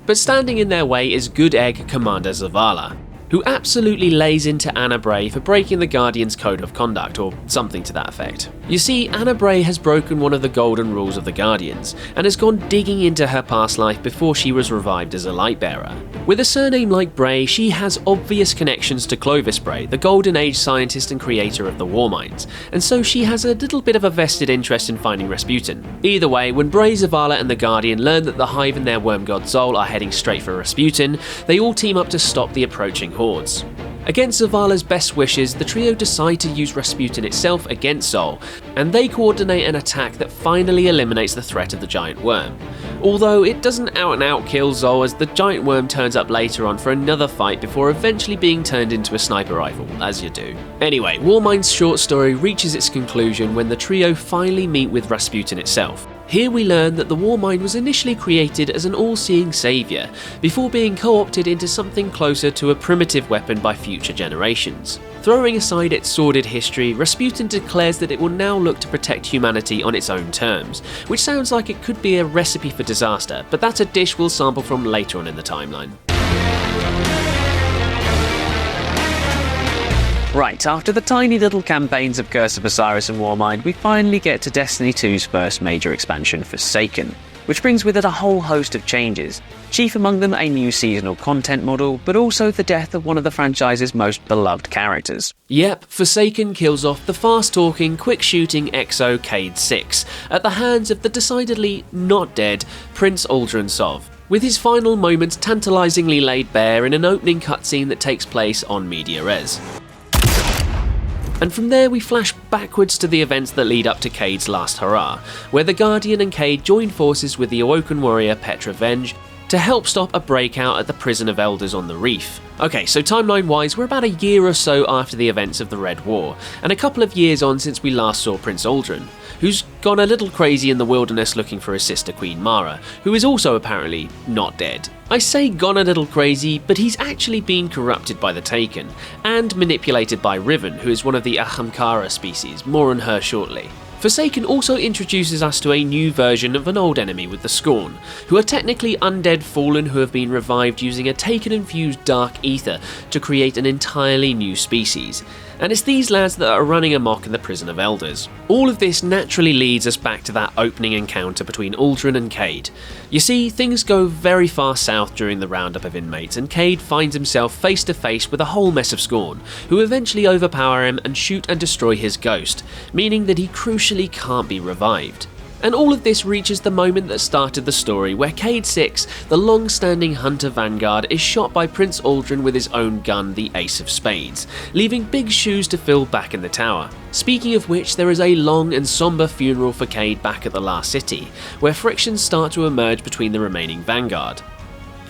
But standing in their way is Good Egg Commander Zavala, who absolutely lays into Anna Bray for breaking the Guardian's code of conduct, or something to that effect. You see, Anna Bray has broken one of the golden rules of the Guardians, and has gone digging into her past life before she was revived as a Lightbearer. With a surname like Bray, she has obvious connections to Clovis Bray, the Golden Age scientist and creator of the Warminds, and so she has a little bit of a vested interest in finding Rasputin. Either way, when Bray, Zavala and the Guardian learn that the Hive and their worm god Zol are heading straight for Rasputin, they all team up to stop the approaching hordes. Against Zavala's best wishes, the trio decide to use Rasputin itself against Zol, and they coordinate an attack that finally eliminates the threat of the giant worm. Although it doesn't out and out kill Zol, as the giant worm turns up later on for another fight before eventually being turned into a sniper rifle, as you do. Anyway, WARMIND's short story reaches its conclusion when the trio finally meet with Rasputin itself. Here we learn that the WARMIND was initially created as an all-seeing saviour, before being co-opted into something closer to a primitive weapon by future generations. Throwing aside its sordid history, Rasputin declares that it will now look to protect humanity on its own terms, which sounds like it could be a recipe for disaster, but that's a dish we'll sample from later on in the timeline. Right, after the tiny little campaigns of Curse of Osiris and WARMIND, we finally get to Destiny 2's first major expansion, Forsaken, which brings with it a whole host of changes, chief among them a new seasonal content model, but also the death of one of the franchise's most beloved characters. Yep, Forsaken kills off the fast-talking, quick-shooting Exo Cade 6 at the hands of the decidedly not dead Prince Aldrin Sov, with his final moments tantalisingly laid bare in an opening cutscene that takes place on media res. And from there we flash backwards to the events that lead up to Cade's last hurrah, where the Guardian and Cade join forces with the awoken warrior Petra Venj to help stop a breakout at the Prison of Elders on the Reef. Okay, so timeline-wise, we're about a year or so after the events of the Red War, and a couple of years on since we last saw Prince Aldrin, who's gone a little crazy in the wilderness looking for his sister Queen Mara, who is also apparently not dead. I say gone a little crazy, but he's actually been corrupted by the Taken, and manipulated by Riven, who is one of the Ahamkara species, more on her shortly. Forsaken also introduces us to a new version of an old enemy with the Scorn, who are technically undead fallen who have been revived using a Taken-infused dark ether to create an entirely new species. And it's these lads that are running amok in the Prison of Elders. All of this naturally leads us back to that opening encounter between Aldrin and Cade. You see, things go very far south during the roundup of inmates, and Cade finds himself face to face with a whole mess of Scorn, who eventually overpower him and shoot and destroy his ghost, meaning that he crucially can't be revived. And all of this reaches the moment that started the story, where Cade 6, the long-standing Hunter Vanguard, is shot by Prince Aldrin with his own gun, the Ace of Spades, leaving big shoes to fill back in the tower. Speaking of which, there is a long and somber funeral for Cade back at the Last City, where frictions start to emerge between the remaining Vanguard.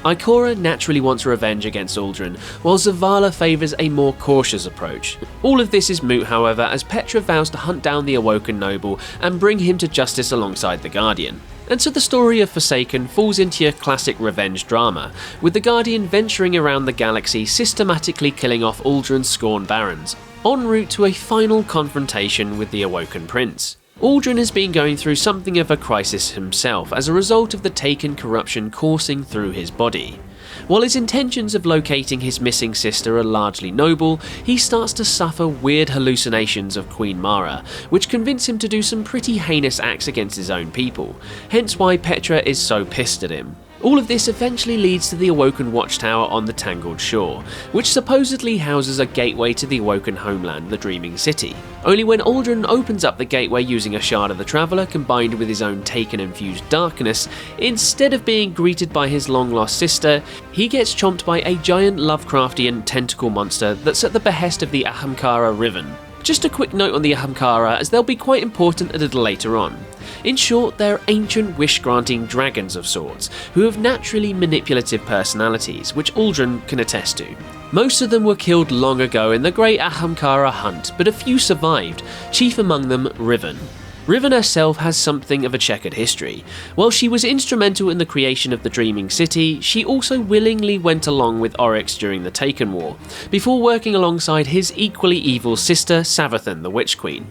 Ikora naturally wants revenge against Aldrin, while Zavala favours a more cautious approach. All of this is moot, however, as Petra vows to hunt down the awoken noble and bring him to justice alongside the Guardian. And so the story of Forsaken falls into your classic revenge drama, with the Guardian venturing around the galaxy systematically killing off Aldrin's Scorn Barons, en route to a final confrontation with the awoken prince. Aldrin has been going through something of a crisis himself as a result of the Taken corruption coursing through his body. While his intentions of locating his missing sister are largely noble, he starts to suffer weird hallucinations of Queen Mara, which convince him to do some pretty heinous acts against his own people, hence why Petra is so pissed at him. All of this eventually leads to the Awoken Watchtower on the Tangled Shore, which supposedly houses a gateway to the Awoken homeland, the Dreaming City. Only when Aldrin opens up the gateway using a Shard of the Traveller combined with his own Taken-infused darkness, instead of being greeted by his long-lost sister, he gets chomped by a giant Lovecraftian tentacle monster that's at the behest of the Ahamkara Riven. Just a quick note on the Ahamkara, as they'll be quite important a little later on. In short, they're ancient wish-granting dragons of sorts, who have naturally manipulative personalities, which Aldrin can attest to. Most of them were killed long ago in the Great Ahamkara Hunt, but a few survived, chief among them Riven. Riven herself has something of a checkered history. While she was instrumental in the creation of the Dreaming City, she also willingly went along with Oryx during the Taken War, before working alongside his equally evil sister Savathun, the Witch Queen.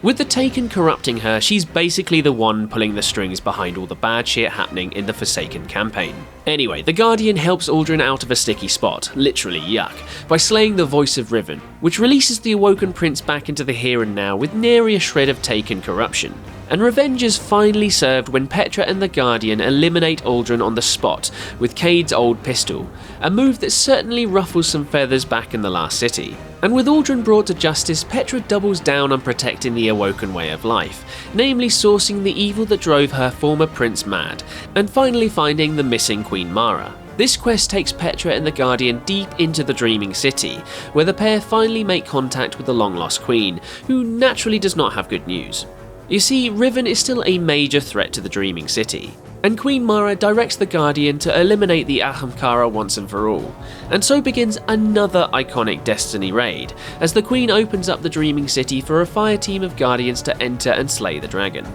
With the Taken corrupting her, she's basically the one pulling the strings behind all the bad shit happening in the Forsaken campaign. Anyway, the Guardian helps Aldrin out of a sticky spot, literally yuck, by slaying the voice of Riven, which releases the Awoken Prince back into the here and now with nary a shred of Taken corruption. And revenge is finally served when Petra and the Guardian eliminate Aldrin on the spot with Cade's old pistol, a move that certainly ruffles some feathers back in the Last City. And with Aldrin brought to justice, Petra doubles down on protecting the Awoken way of life, namely sourcing the evil that drove her former prince mad, and finally finding the missing Queen Mara. This quest takes Petra and the Guardian deep into the Dreaming City, where the pair finally make contact with the long-lost Queen, who naturally does not have good news. You see, Riven is still a major threat to the Dreaming City, and Queen Mara directs the Guardian to eliminate the Ahamkara once and for all. And so begins another iconic Destiny raid, as the Queen opens up the Dreaming City for a fire team of Guardians to enter and slay the dragon.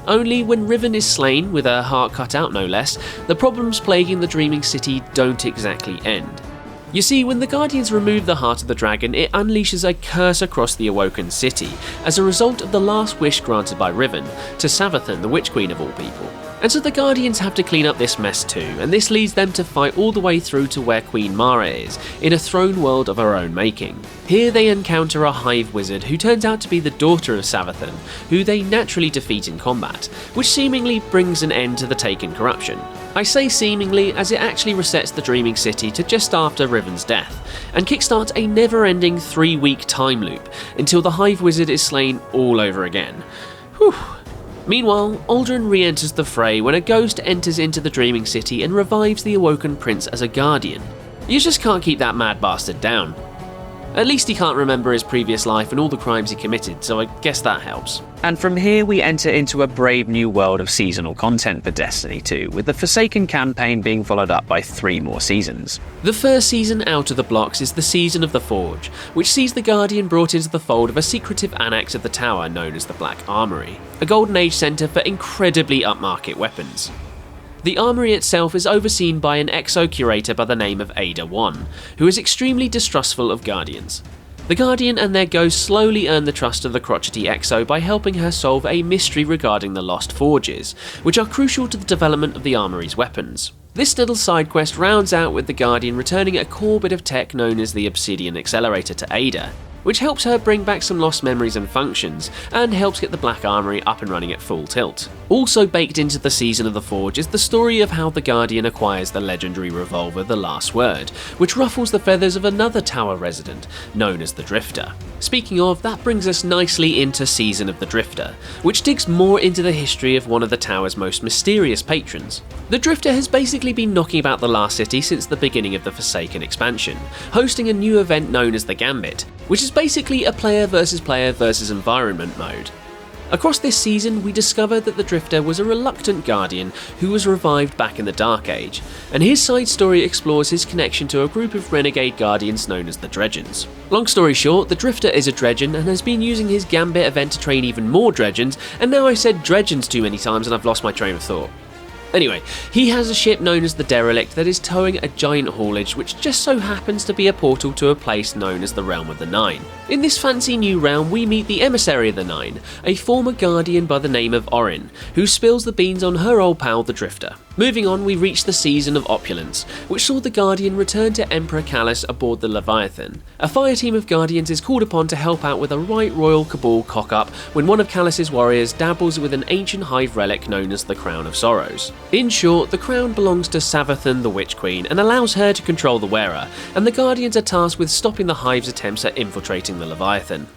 Only when Riven is slain, with her heart cut out no less, the problems plaguing the Dreaming City don't exactly end. You see, when the Guardians remove the heart of the dragon, it unleashes a curse across the Awoken City, as a result of the last wish granted by Riven to Savathun, the Witch Queen of all people. And so the Guardians have to clean up this mess too, and this leads them to fight all the way through to where Queen Mara is, in a throne world of her own making. Here they encounter a hive wizard who turns out to be the daughter of Savathun, who they naturally defeat in combat, which seemingly brings an end to the Taken corruption. I say seemingly as it actually resets the Dreaming City to just after Riven's death, and kickstarts a never-ending 3-week time loop until the hive wizard is slain all over again. Whew. Meanwhile, Aldrin re-enters the fray when a ghost enters into the Dreaming City and revives the Awoken Prince as a Guardian. You just can't keep that mad bastard down. At least he can't remember his previous life and all the crimes he committed, so I guess that helps. And from here we enter into a brave new world of seasonal content for Destiny 2, with the Forsaken campaign being followed up by 3 more seasons. The first season out of the blocks is the Season of the Forge, which sees the Guardian brought into the fold of a secretive annex of the tower known as the Black Armory, a Golden Age centre for incredibly upmarket weapons. The armory itself is overseen by an exo-curator by the name of Ada 1, who is extremely distrustful of Guardians. The Guardian and their ghost slowly earn the trust of the crotchety exo by helping her solve a mystery regarding the Lost Forges, which are crucial to the development of the armory's weapons. This little side quest rounds out with the Guardian returning a core bit of tech known as the Obsidian Accelerator to Ada, which helps her bring back some lost memories and functions, and helps get the Black Armory up and running at full tilt. Also baked into the Season of the Forge is the story of how the Guardian acquires the legendary revolver The Last Word, which ruffles the feathers of another tower resident, known as the Drifter. Speaking of, that brings us nicely into Season of the Drifter, which digs more into the history of one of the tower's most mysterious patrons. The Drifter has basically been knocking about the Last City since the beginning of the Forsaken expansion, hosting a new event known as the Gambit, which is basically a player versus environment mode. Across this season, we discover that the Drifter was a reluctant Guardian who was revived back in the Dark Age, and his side story explores his connection to a group of renegade Guardians known as the Dredgens. Long story short, the Drifter is a Dredgen and has been using his Gambit event to train even more Dredgens, and now I said Dredgens too many times and I've lost my train of thought. Anyway, he has a ship known as the Derelict that is towing a giant haulage which just so happens to be a portal to a place known as the Realm of the Nine. In this fancy new realm we meet the Emissary of the Nine, a former Guardian by the name of Orin, who spills the beans on her old pal the Drifter. Moving on, we reach the Season of Opulence, which saw the Guardian return to Emperor Callus aboard the Leviathan. A fire team of Guardians is called upon to help out with a right royal cabal cock-up when one of Callus's warriors dabbles with an ancient hive relic known as the Crown of Sorrows. In short, the crown belongs to Savathun the Witch Queen and allows her to control the wearer, and the Guardians are tasked with stopping the hive's attempts at infiltrating the Leviathan.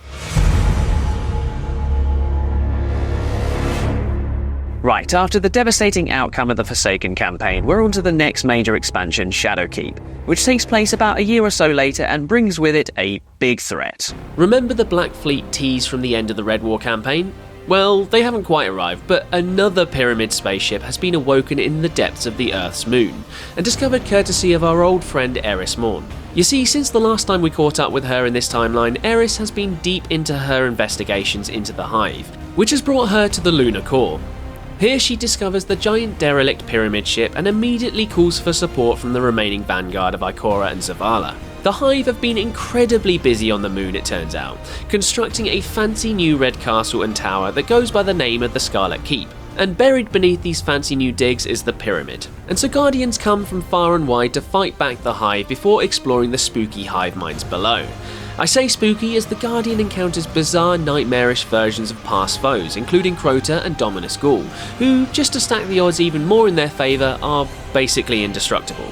Right, after the devastating outcome of the Forsaken campaign, we're on to the next major expansion, Shadowkeep, which takes place about a year or so later and brings with it a big threat. Remember the Black Fleet tease from the end of the Red War campaign? Well, they haven't quite arrived, but another pyramid spaceship has been awoken in the depths of the Earth's moon, and discovered courtesy of our old friend Eris Morn. You see, since the last time we caught up with her in this timeline, Eris has been deep into her investigations into the Hive, which has brought her to the lunar core. Here she discovers the giant derelict pyramid ship and immediately calls for support from the remaining vanguard of Ikora and Zavala. The Hive have been incredibly busy on the moon, it turns out, constructing a fancy new red castle and tower that goes by the name of the Scarlet Keep. And buried beneath these fancy new digs is the pyramid. And so Guardians come from far and wide to fight back the Hive before exploring the spooky hive minds below. I say spooky as the Guardian encounters bizarre, nightmarish versions of past foes, including Crota and Dominus Ghoul, who, just to stack the odds even more in their favour, are basically indestructible.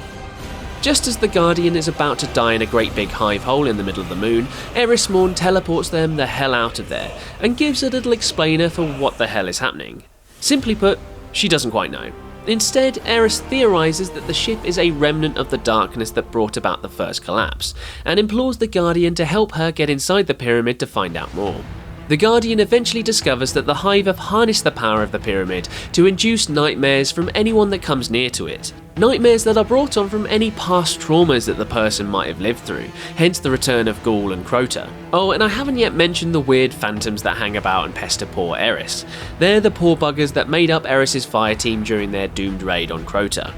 Just as the Guardian is about to die in a great big hive hole in the middle of the moon, Eris Morn teleports them the hell out of there, and gives a little explainer for what the hell is happening. Simply put, she doesn't quite know. Instead, Eris theorises that the ship is a remnant of the darkness that brought about the first collapse, and implores the Guardian to help her get inside the pyramid to find out more. The Guardian eventually discovers that the Hive have harnessed the power of the pyramid to induce nightmares from anyone that comes near to it. Nightmares that are brought on from any past traumas that the person might have lived through, hence the return of Ghoul and Crota. Oh, and I haven't yet mentioned the weird phantoms that hang about and pester poor Eris. They're the poor buggers that made up Eris's fire team during their doomed raid on Crota.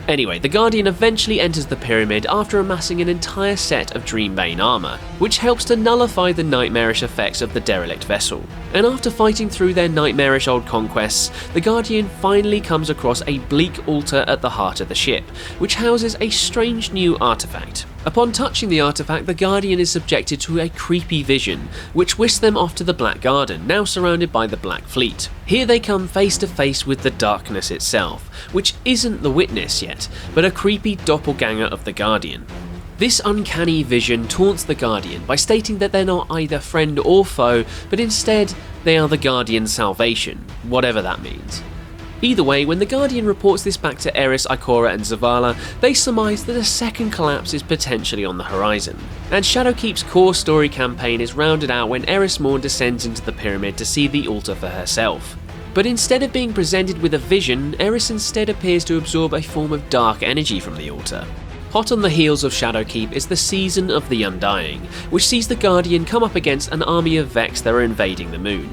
Anyway, the Guardian eventually enters the pyramid after amassing an entire set of Dreambane armour, which helps to nullify the nightmarish effects of the derelict vessel. And after fighting through their nightmarish old conquests, the Guardian finally comes across a bleak altar at the heart of the ship, which houses a strange new artefact. Upon touching the artefact, the Guardian is subjected to a creepy vision, which whisks them off to the Black Garden, now surrounded by the Black Fleet. Here they come face to face with the darkness itself, which isn't the Witness yet, but a creepy doppelganger of the Guardian. This uncanny vision taunts the Guardian by stating that they're not either friend or foe, but instead they are the Guardian's salvation, whatever that means. Either way, when the Guardian reports this back to Eris, Ikora and Zavala, they surmise that a second collapse is potentially on the horizon. And Shadowkeep's core story campaign is rounded out when Eris Morn descends into the pyramid to see the altar for herself. But instead of being presented with a vision, Eris instead appears to absorb a form of dark energy from the altar. Hot on the heels of Shadowkeep is the Season of the Undying, which sees the Guardian come up against an army of Vex that are invading the moon.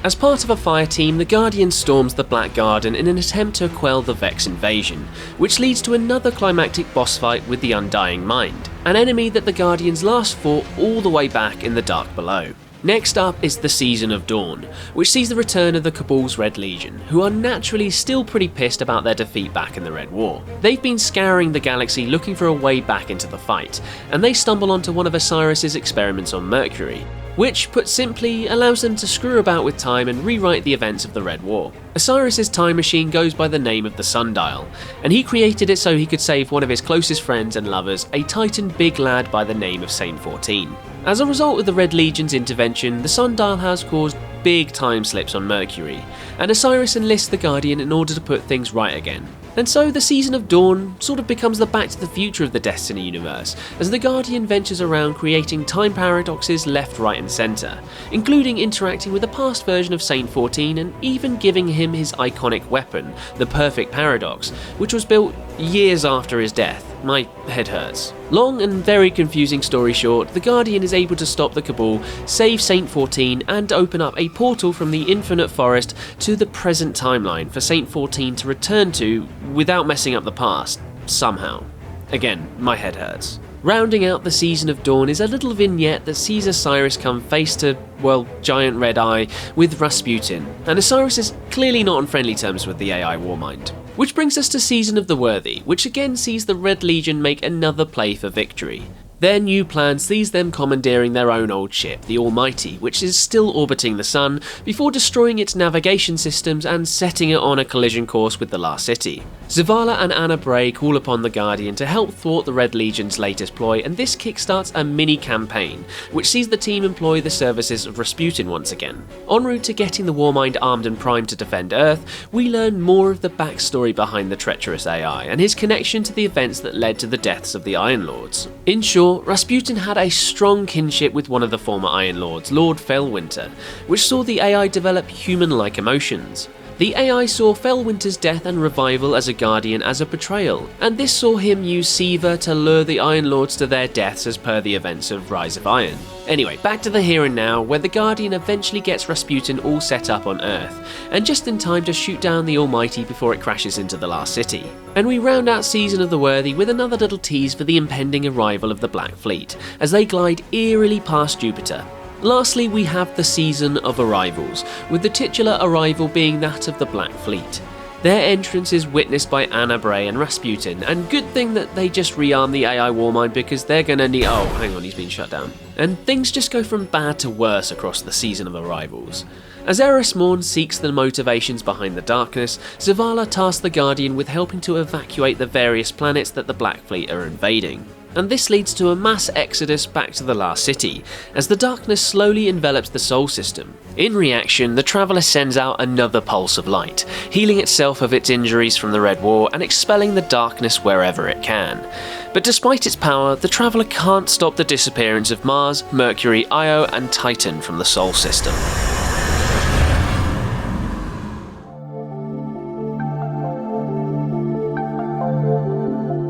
As part of a fire team, the Guardian storms the Black Garden in an attempt to quell the Vex invasion, which leads to another climactic boss fight with the Undying Mind, an enemy that the Guardians last fought all the way back in the Dark Below. Next up is the Season of Dawn, which sees the return of the Cabal's Red Legion, who are naturally still pretty pissed about their defeat back in the Red War. They've been scouring the galaxy looking for a way back into the fight, and they stumble onto one of Osiris' experiments on Mercury, which, put simply, allows them to screw about with time and rewrite the events of the Red War. Osiris' time machine goes by the name of the Sundial, and he created it so he could save one of his closest friends and lovers, a Titan big lad by the name of Saint 14. As a result of the Red Legion's intervention, the Sundial has caused big time slips on Mercury, and Osiris enlists the Guardian in order to put things right again. And so the Season of Dawn sort of becomes the Back to the Future of the Destiny universe, as the Guardian ventures around creating time paradoxes left, right and centre, including interacting with a past version of Saint 14 and even giving him his iconic weapon, the Perfect Paradox, which was built years after his death. My head hurts. Long and very confusing story short, the Guardian is able to stop the Cabal, save Saint 14 and open up a portal from the Infinite Forest to the present timeline for Saint 14 to return to without messing up the past, somehow. Again, my head hurts. Rounding out the Season of Dawn is a little vignette that sees Osiris come face to, well, Giant Red Eye with Rasputin, and Osiris is clearly not on friendly terms with the AI Warmind. Which brings us to Season of the Worthy, which again sees the Red Legion make another play for victory. Their new plan sees them commandeering their own old ship, the Almighty, which is still orbiting the Sun, before destroying its navigation systems and setting it on a collision course with the Last City. Zavala and Anna Bray call upon the Guardian to help thwart the Red Legion's latest ploy, and this kickstarts a mini-campaign, which sees the team employ the services of Rasputin once again. En route to getting the Warmind armed and primed to defend Earth, we learn more of the backstory behind the treacherous AI, and his connection to the events that led to the deaths of the Iron Lords. In short, Rasputin had a strong kinship with one of the former Iron Lords, Lord Fellwinter, which saw the AI develop human-like emotions. The AI saw Fellwinter's death and revival as a Guardian as a betrayal, and this saw him use Siva to lure the Iron Lords to their deaths as per the events of Rise of Iron. Anyway, back to the here and now, where the Guardian eventually gets Rasputin all set up on Earth, and just in time to shoot down the Almighty before it crashes into the Last City. And we round out Season of the Worthy with another little tease for the impending arrival of the Black Fleet, as they glide eerily past Jupiter. Lastly, we have the Season of Arrivals, with the titular arrival being that of the Black Fleet. Their entrance is witnessed by Anna Bray and Rasputin, and good thing that they just rearm the AI Warmind because they're gonna need— oh, hang on, he's been shut down. And things just go from bad to worse across the Season of Arrivals. As Eris Morn seeks the motivations behind the darkness, Zavala tasks the Guardian with helping to evacuate the various planets that the Black Fleet are invading. And this leads to a mass exodus back to the Last City, as the darkness slowly envelops the Sol system. In reaction, the Traveller sends out another pulse of light, healing itself of its injuries from the Red War and expelling the darkness wherever it can. But despite its power, the Traveller can't stop the disappearance of Mars, Mercury, Io and Titan from the Sol system.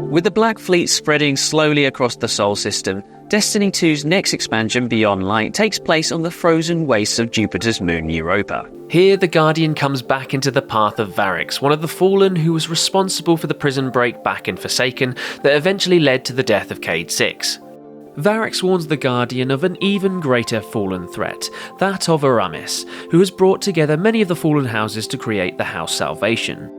With the Black Fleet spreading slowly across the Sol system, Destiny 2's next expansion, Beyond Light, takes place on the frozen wastes of Jupiter's moon Europa. Here, the Guardian comes back into the path of Varix, one of the Fallen who was responsible for the prison break back in Forsaken that eventually led to the death of Cayde 6. Varix warns the Guardian of an even greater Fallen threat, that of Aramis, who has brought together many of the Fallen houses to create the House Salvation.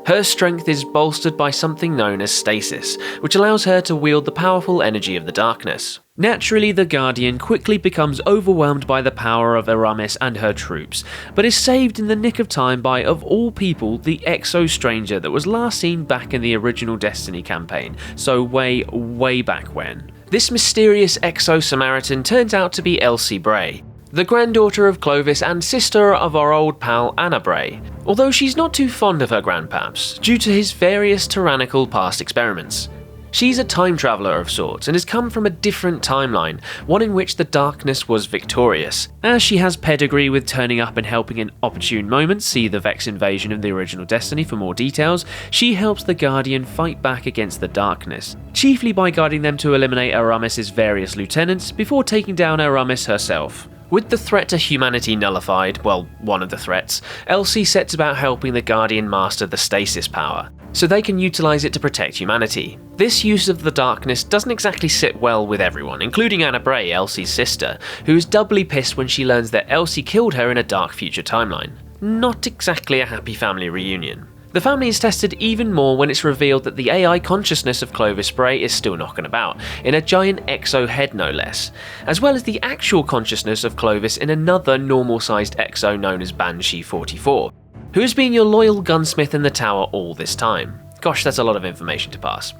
Her strength is bolstered by something known as stasis, which allows her to wield the powerful energy of the darkness. Naturally, the Guardian quickly becomes overwhelmed by the power of Aramis and her troops, but is saved in the nick of time by, of all people, the Exo-Stranger that was last seen back in the original Destiny campaign, so way back when. This mysterious Exo-Samaritan turns out to be Elsie Bray. the granddaughter of Clovis and sister of our old pal Anna Bray, although she's not too fond of her grandpaps due to his various tyrannical past experiments. She's a time traveller of sorts and has come from a different timeline, one in which the darkness was victorious. As she has pedigree with turning up and helping in opportune moments, see the Vex invasion of the original Destiny for more details, she helps the Guardian fight back against the darkness, chiefly by guiding them to eliminate Aramis's various lieutenants before taking down Aramis herself. With the threat to humanity nullified, well, one of the threats, Elsie sets about helping the Guardian master the stasis power, so they can utilise it to protect humanity. This use of the darkness doesn't exactly sit well with everyone, including Anna Bray, Elsie's sister, who is doubly pissed when she learns that Elsie killed her in a dark future timeline. Not exactly a happy family reunion. The family is tested even more when it's revealed that the AI consciousness of Clovis Bray is still knocking about, in a giant exo head no less, as well as the actual consciousness of Clovis in another normal-sized exo known as Banshee 44, who has been your loyal gunsmith in the tower all this time. Gosh, that's a lot of information to pass.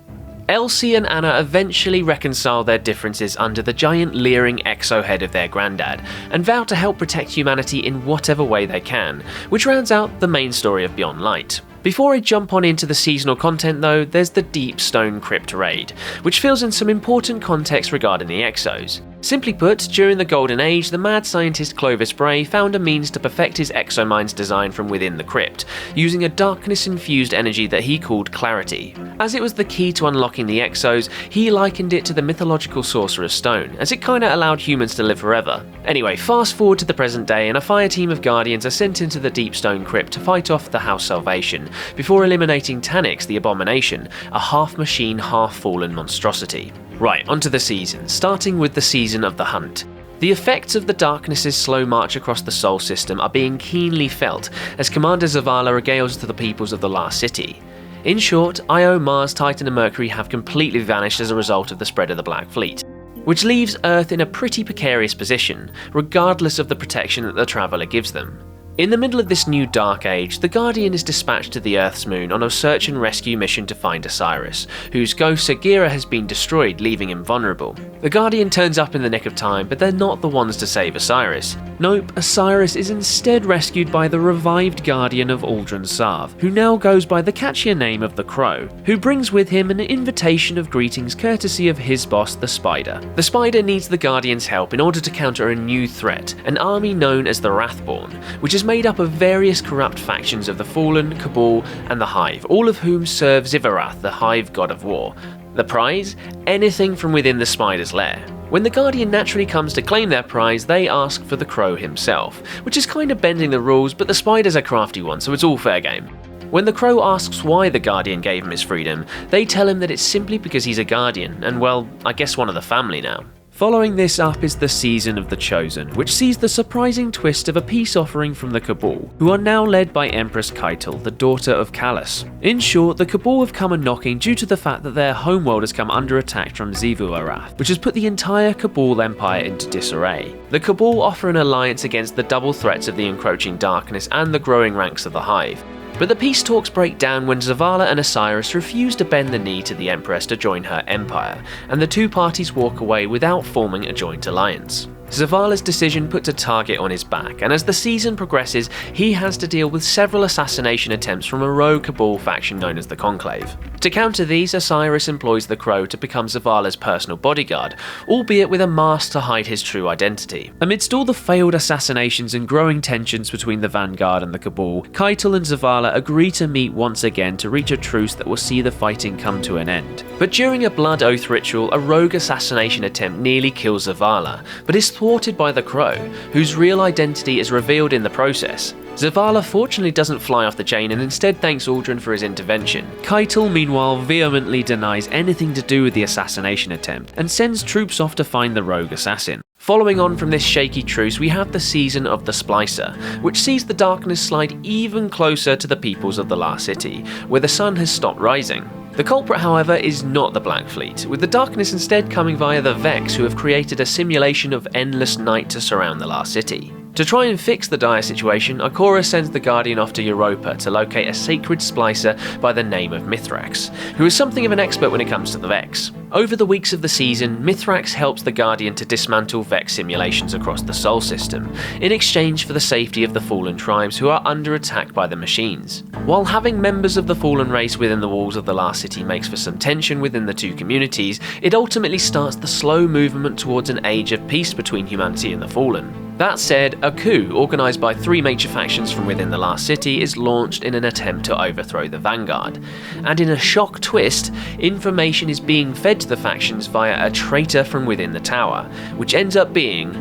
Elsie and Anna eventually reconcile their differences under the giant leering exo head of their granddad, and vow to help protect humanity in whatever way they can, which rounds out the main story of Beyond Light. Before I jump on into the seasonal content though, there's the Deep Stone Crypt raid, which fills in some important context regarding the Exos. Simply put, during the Golden Age, the mad scientist Clovis Bray found a means to perfect his exomind's design from within the crypt, using a darkness-infused energy that he called Clarity. As it was the key to unlocking the Exos, he likened it to the mythological Sorcerer's Stone, as it kinda allowed humans to live forever. Anyway, fast forward to the present day and a fire team of Guardians are sent into the Deep Stone Crypt to fight off the House Salvation, before eliminating Tannix the Abomination, a half-machine, half-fallen monstrosity. Right, onto the season, starting with the season of the Hunt. The effects of the darkness's slow march across the Sol system are being keenly felt as Commander Zavala regales to the peoples of the Last City. In short, Io, Mars, Titan and Mercury have completely vanished as a result of the spread of the Black Fleet, which leaves Earth in a pretty precarious position, regardless of the protection that the Traveller gives them. In the middle of this new dark age, the Guardian is dispatched to the Earth's moon on a search and rescue mission to find Osiris, whose ghost Sagira has been destroyed, leaving him vulnerable. The Guardian turns up in the nick of time, but they're not the ones to save Osiris. Nope, Osiris is instead rescued by the revived Guardian of Aldrin Sarv, who now goes by the catchier name of the Crow, who brings with him an invitation of greetings courtesy of his boss, the Spider. The Spider needs the Guardian's help in order to counter a new threat, an army known as the Wrathborn, which is made up of various corrupt factions of the Fallen, Cabal, and the Hive, all of whom serve Zivarath, the Hive god of war. The prize? Anything from within the Spider's lair. When the Guardian naturally comes to claim their prize, they ask for the Crow himself, which is kind of bending the rules, but the Spider's a crafty one, so it's all fair game. When the Crow asks why the Guardian gave him his freedom, they tell him that it's simply because he's a Guardian, and well, I guess one of the family now. Following this up is the Season of the Chosen, which sees the surprising twist of a peace offering from the Cabal, who are now led by Empress Keitel, the daughter of Callus. In short, the Cabal have come a-knocking due to the fact that their homeworld has come under attack from Xivu-Arath, which has put the entire Cabal Empire into disarray. The Cabal offer an alliance against the double threats of the encroaching darkness and the growing ranks of the Hive. But the peace talks break down when Zavala and Osiris refuse to bend the knee to the Empress to join her empire, and the two parties walk away without forming a joint alliance. Zavala's decision puts a target on his back, and as the season progresses, he has to deal with several assassination attempts from a rogue Cabal faction known as the Conclave. To counter these, Osiris employs the Crow to become Zavala's personal bodyguard, albeit with a mask to hide his true identity. Amidst all the failed assassinations and growing tensions between the Vanguard and the Cabal, Keitel and Zavala agree to meet once again to reach a truce that will see the fighting come to an end. But during a blood oath ritual, a rogue assassination attempt nearly kills Zavala, but is thwarted by the Crow, whose real identity is revealed in the process. Zavala fortunately doesn't fly off the chain and instead thanks Aldrin for his intervention. Keitel meanwhile vehemently denies anything to do with the assassination attempt and sends troops off to find the rogue assassin. Following on from this shaky truce, we have the Season of the Splicer, which sees the darkness slide even closer to the peoples of the Last City, where the sun has stopped rising. The culprit, however, is not the Black Fleet, with the darkness instead coming via the Vex, who have created a simulation of endless night to surround the Last City. To try and fix the dire situation, Ikora sends the Guardian off to Europa to locate a sacred splicer by the name of Mithrax, who is something of an expert when it comes to the Vex. Over the weeks of the season, Mithrax helps the Guardian to dismantle Vex simulations across the Sol system, in exchange for the safety of the fallen tribes who are under attack by the machines. While having members of the fallen race within the walls of the Last City makes for some tension within the two communities, it ultimately starts the slow movement towards an age of peace between humanity and the fallen. That said, a coup organised by 3 major factions from within the Last City is launched in an attempt to overthrow the Vanguard. And in a shock twist, information is being fed to the factions via a traitor from within the tower, which ends up being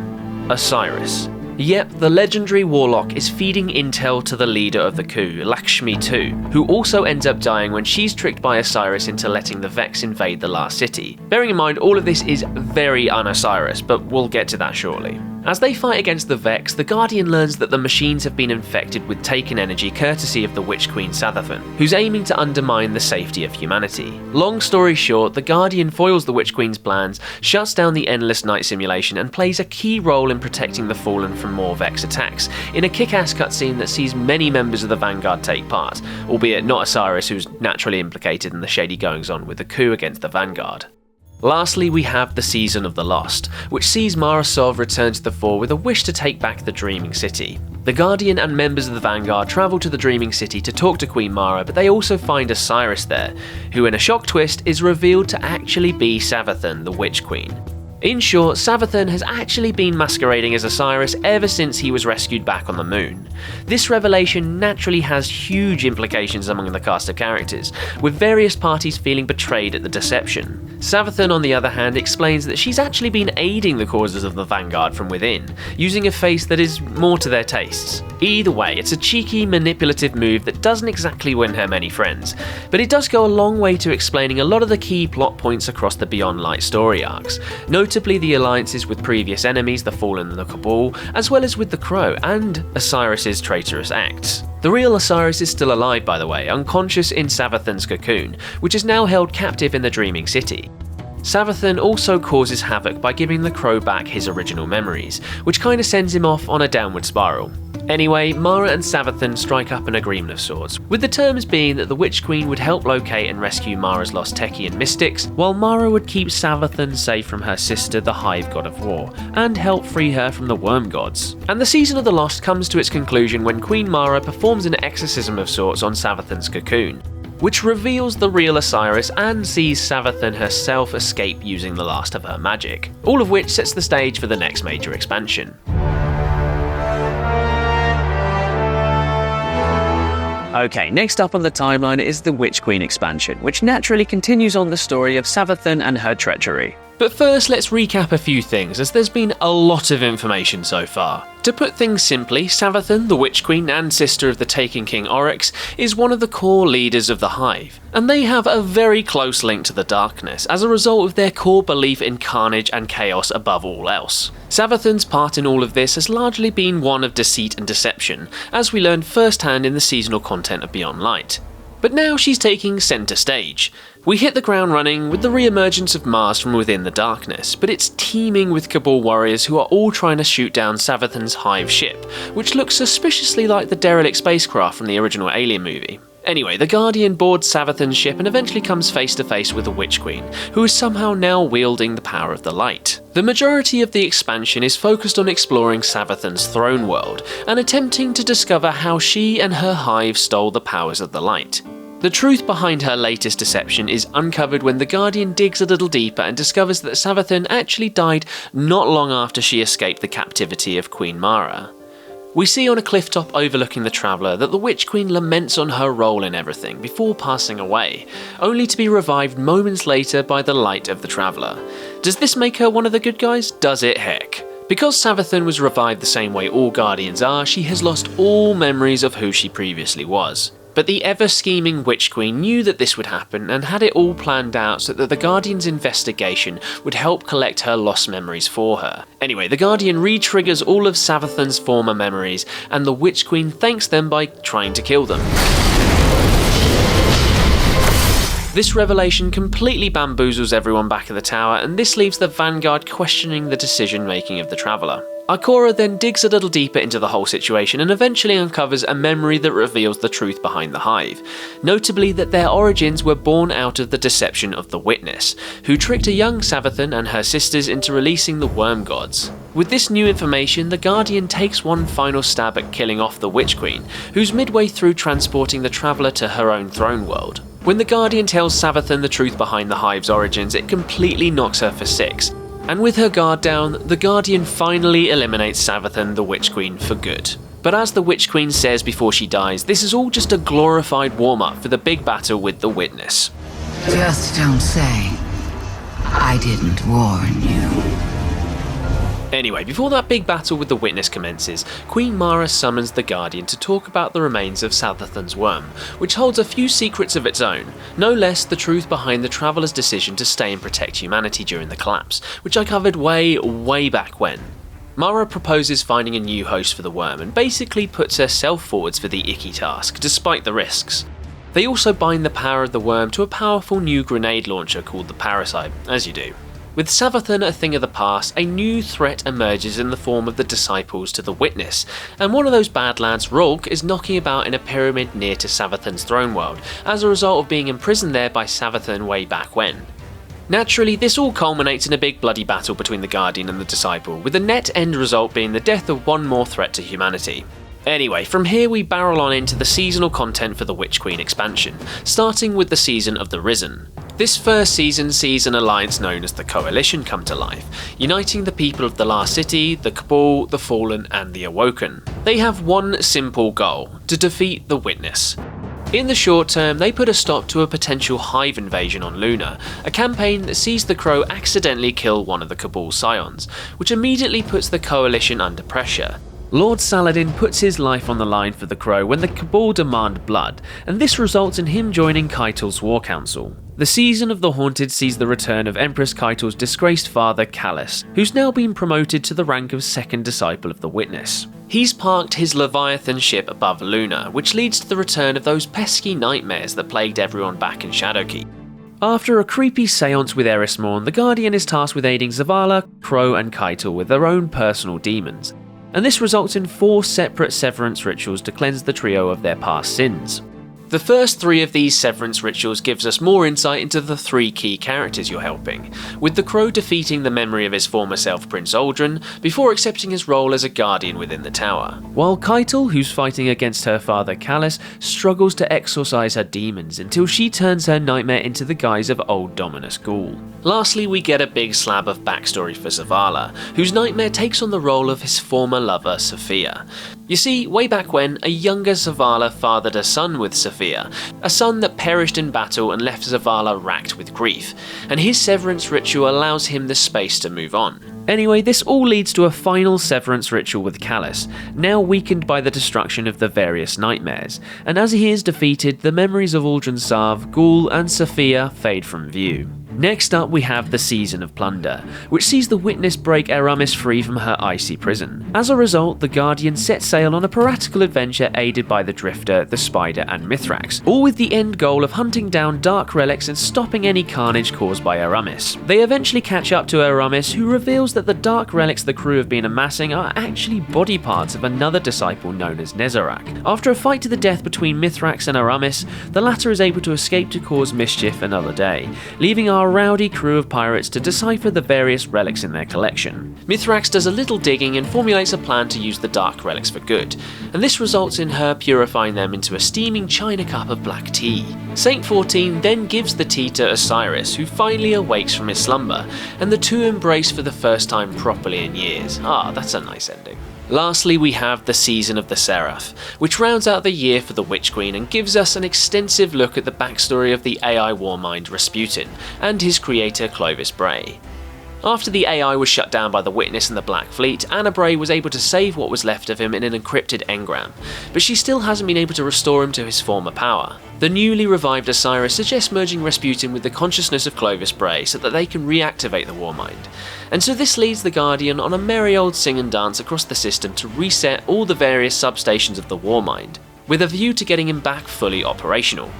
OSIRIS. Yep, the legendary warlock is feeding intel to the leader of the coup, Lakshmi II, who also ends up dying when she's tricked by OSIRIS into letting the Vex invade the Last City. Bearing in mind all of this is very un-OSIRIS, but we'll get to that shortly. As they fight against the Vex, the Guardian learns that the machines have been infected with taken energy courtesy of the Witch Queen Savathun, who's aiming to undermine the safety of humanity. Long story short, the Guardian foils the Witch Queen's plans, shuts down the Endless Night simulation, and plays a key role in protecting the Fallen from more Vex attacks, in a kick-ass cutscene that sees many members of the Vanguard take part, albeit not OSIRIS, who's naturally implicated in the shady goings-on with the coup against the Vanguard. Lastly, we have the Season of the Lost, which sees Mara Sov return to the fore with a wish to take back the Dreaming City. The Guardian and members of the Vanguard travel to the Dreaming City to talk to Queen Mara, but they also find OSIRIS there, who in a shock twist is revealed to actually be Savathun, the Witch Queen. In short, Savathun has actually been masquerading as OSIRIS ever since he was rescued back on the moon. This revelation naturally has huge implications among the cast of characters, with various parties feeling betrayed at the deception. Savathun, on the other hand, explains that she's actually been aiding the causes of the Vanguard from within, using a face that is more to their tastes. Either way, it's a cheeky, manipulative move that doesn't exactly win her many friends, but it does go a long way to explaining a lot of the key plot points across the Beyond Light story arcs, notably the alliances with previous enemies, the Fallen and the Cabal, as well as with the Crow and OSIRIS' traitorous acts. The real OSIRIS is still alive, by the way, unconscious in Savathun's cocoon, which is now held captive in the Dreaming City. Savathun also causes havoc by giving the Crow back his original memories, which kinda sends him off on a downward spiral. Anyway, Mara and Savathun strike up an agreement of sorts, with the terms being that the Witch Queen would help locate and rescue Mara's lost Techie and Mystics, while Mara would keep Savathun safe from her sister, the Hive God of War, and help free her from the Worm Gods. And the Season of the Lost comes to its conclusion when Queen Mara performs an exorcism of sorts on Savathun's cocoon, which reveals the real OSIRIS and sees Savathun herself escape using the last of her magic, all of which sets the stage for the next major expansion. Okay, next up on the timeline is the Witch Queen expansion, which naturally continues on the story of Savathun and her treachery. But first, let's recap a few things, as there's been a lot of information so far. To put things simply, Savathun, the Witch Queen and sister of the Taken King Oryx, is one of the core leaders of the Hive, and they have a very close link to the darkness as a result of their core belief in carnage and chaos above all else. Savathun's part in all of this has largely been one of deceit and deception, as we learned firsthand in the seasonal content of Beyond Light. But now she's taking centre stage. We hit the ground running with the re-emergence of Mars from within the darkness, but it's teeming with Cabal warriors who are all trying to shoot down Savathun's Hive ship, which looks suspiciously like the derelict spacecraft from the original Alien movie. Anyway, the Guardian boards Savathun's ship and eventually comes face to face with the Witch Queen, who is somehow now wielding the power of the light. The majority of the expansion is focused on exploring Savathun's throne world, and attempting to discover how she and her Hive stole the powers of the light. The truth behind her latest deception is uncovered when the Guardian digs a little deeper and discovers that Savathun actually died not long after she escaped the captivity of Queen Mara. We see on a clifftop overlooking the Traveller that the Witch Queen laments on her role in everything before passing away, only to be revived moments later by the light of the Traveller. Does this make her one of the good guys? Does it heck? Because Savathun was revived the same way all Guardians are, she has lost all memories of who she previously was. But the ever-scheming Witch Queen knew that this would happen and had it all planned out so that the Guardian's investigation would help collect her lost memories for her. Anyway, the Guardian re-triggers all of Savathun's former memories, and the Witch Queen thanks them by trying to kill them. This revelation completely bamboozles everyone back at the tower, and this leaves the Vanguard questioning the decision-making of the Traveller. Ikora then digs a little deeper into the whole situation and eventually uncovers a memory that reveals the truth behind the Hive, notably that their origins were born out of the deception of the Witness, who tricked a young Savathun and her sisters into releasing the Worm Gods. With this new information, the Guardian takes one final stab at killing off the Witch Queen, who's midway through transporting the Traveller to her own throne world. When the Guardian tells Savathun the truth behind the Hive's origins, it completely knocks her for 6. And with her guard down, the Guardian finally eliminates Savathun, the Witch Queen, for good. But as the Witch Queen says before she dies, this is all just a glorified warm-up for the big battle with the Witness. Just don't say I didn't warn you. Anyway, before that big battle with the Witness commences, Queen Mara summons the Guardian to talk about the remains of Savathun's worm, which holds a few secrets of its own, no less the truth behind the Traveller's decision to stay and protect humanity during the collapse, which I covered way back when. Mara proposes finding a new host for the worm and basically puts herself forwards for the icky task, despite the risks. They also bind the power of the worm to a powerful new grenade launcher called the Parasite, as you do. With Savathun a thing of the past, a new threat emerges in the form of the disciples to the Witness, and one of those bad lads, Rolk, is knocking about in a pyramid near to Savathun's throne world, as a result of being imprisoned there by Savathun way back when. Naturally, this all culminates in a big bloody battle between the Guardian and the Disciple, with the net end result being the death of one more threat to humanity. Anyway, from here we barrel on into the seasonal content for the Witch Queen expansion, starting with the Season of the Risen. This first season sees an alliance known as the Coalition come to life, uniting the people of the Last City, the Cabal, the Fallen and the Awoken. They have one simple goal: to defeat the Witness. In the short term, they put a stop to a potential Hive invasion on Luna, a campaign that sees the Crow accidentally kill one of the Cabal's scions, which immediately puts the Coalition under pressure. Lord Saladin puts his life on the line for the Crow when the Cabal demand blood, and this results in him joining Keitel's War Council. The Season of the Haunted sees the return of Empress Keitel's disgraced father, Callus, who's now been promoted to the rank of second disciple of the Witness. He's parked his Leviathan ship above Luna, which leads to the return of those pesky nightmares that plagued everyone back in Shadowkeep. After a creepy seance with Erismorn, the Guardian is tasked with aiding Zavala, Crow and Keitel with their own personal demons, and this results in 4 separate severance rituals to cleanse the trio of their past sins. The first 3 of these severance rituals gives us more insight into the 3 key characters you're helping, with the Crow defeating the memory of his former self Prince Aldrin before accepting his role as a guardian within the tower, while Keitel, who's fighting against her father Callus, struggles to exorcise her demons until she turns her nightmare into the guise of Old Dominus Ghoul. Lastly, we get a big slab of backstory for Zavala, whose nightmare takes on the role of his former lover Sophia. You see, way back when, a younger Zavala fathered a son with Sophia, a son that perished in battle and left Zavala racked with grief, and his severance ritual allows him the space to move on. Anyway, this all leads to a final severance ritual with Callus, now weakened by the destruction of the various nightmares, and as he is defeated, the memories of Aldrin Sarv, Ghoul and Sophia fade from view. Next up we have the Season of Plunder, which sees the Witness break Eramis free from her icy prison. As a result, the Guardian sets sail on a piratical adventure aided by the Drifter, the Spider and Mithrax, all with the end goal of hunting down dark relics and stopping any carnage caused by Eramis. They eventually catch up to Eramis, who reveals that the dark relics the crew have been amassing are actually body parts of another disciple known as Nezarak. After a fight to the death between Mithrax and Eramis, the latter is able to escape to cause mischief another day, leaving our rowdy crew of pirates to decipher the various relics in their collection. Mithrax does a little digging and formulates a plan to use the dark relics for good, and this results in her purifying them into a steaming china cup of black tea. Saint 14 then gives the tea to Osiris, who finally awakes from his slumber, and the two embrace for the first time properly in years. That's a nice ending. Lastly, we have the Season of the Seraph, which rounds out the year for the Witch Queen and gives us an extensive look at the backstory of the AI warmind Rasputin and his creator Clovis Bray. After the AI was shut down by the Witness and the Black Fleet, Anna Bray was able to save what was left of him in an encrypted engram, but she still hasn't been able to restore him to his former power. The newly revived Osiris suggests merging Rasputin with the consciousness of Clovis Bray so that they can reactivate the Warmind, and so this leads the Guardian on a merry old sing and dance across the system to reset all the various substations of the Warmind, with a view to getting him back fully operational.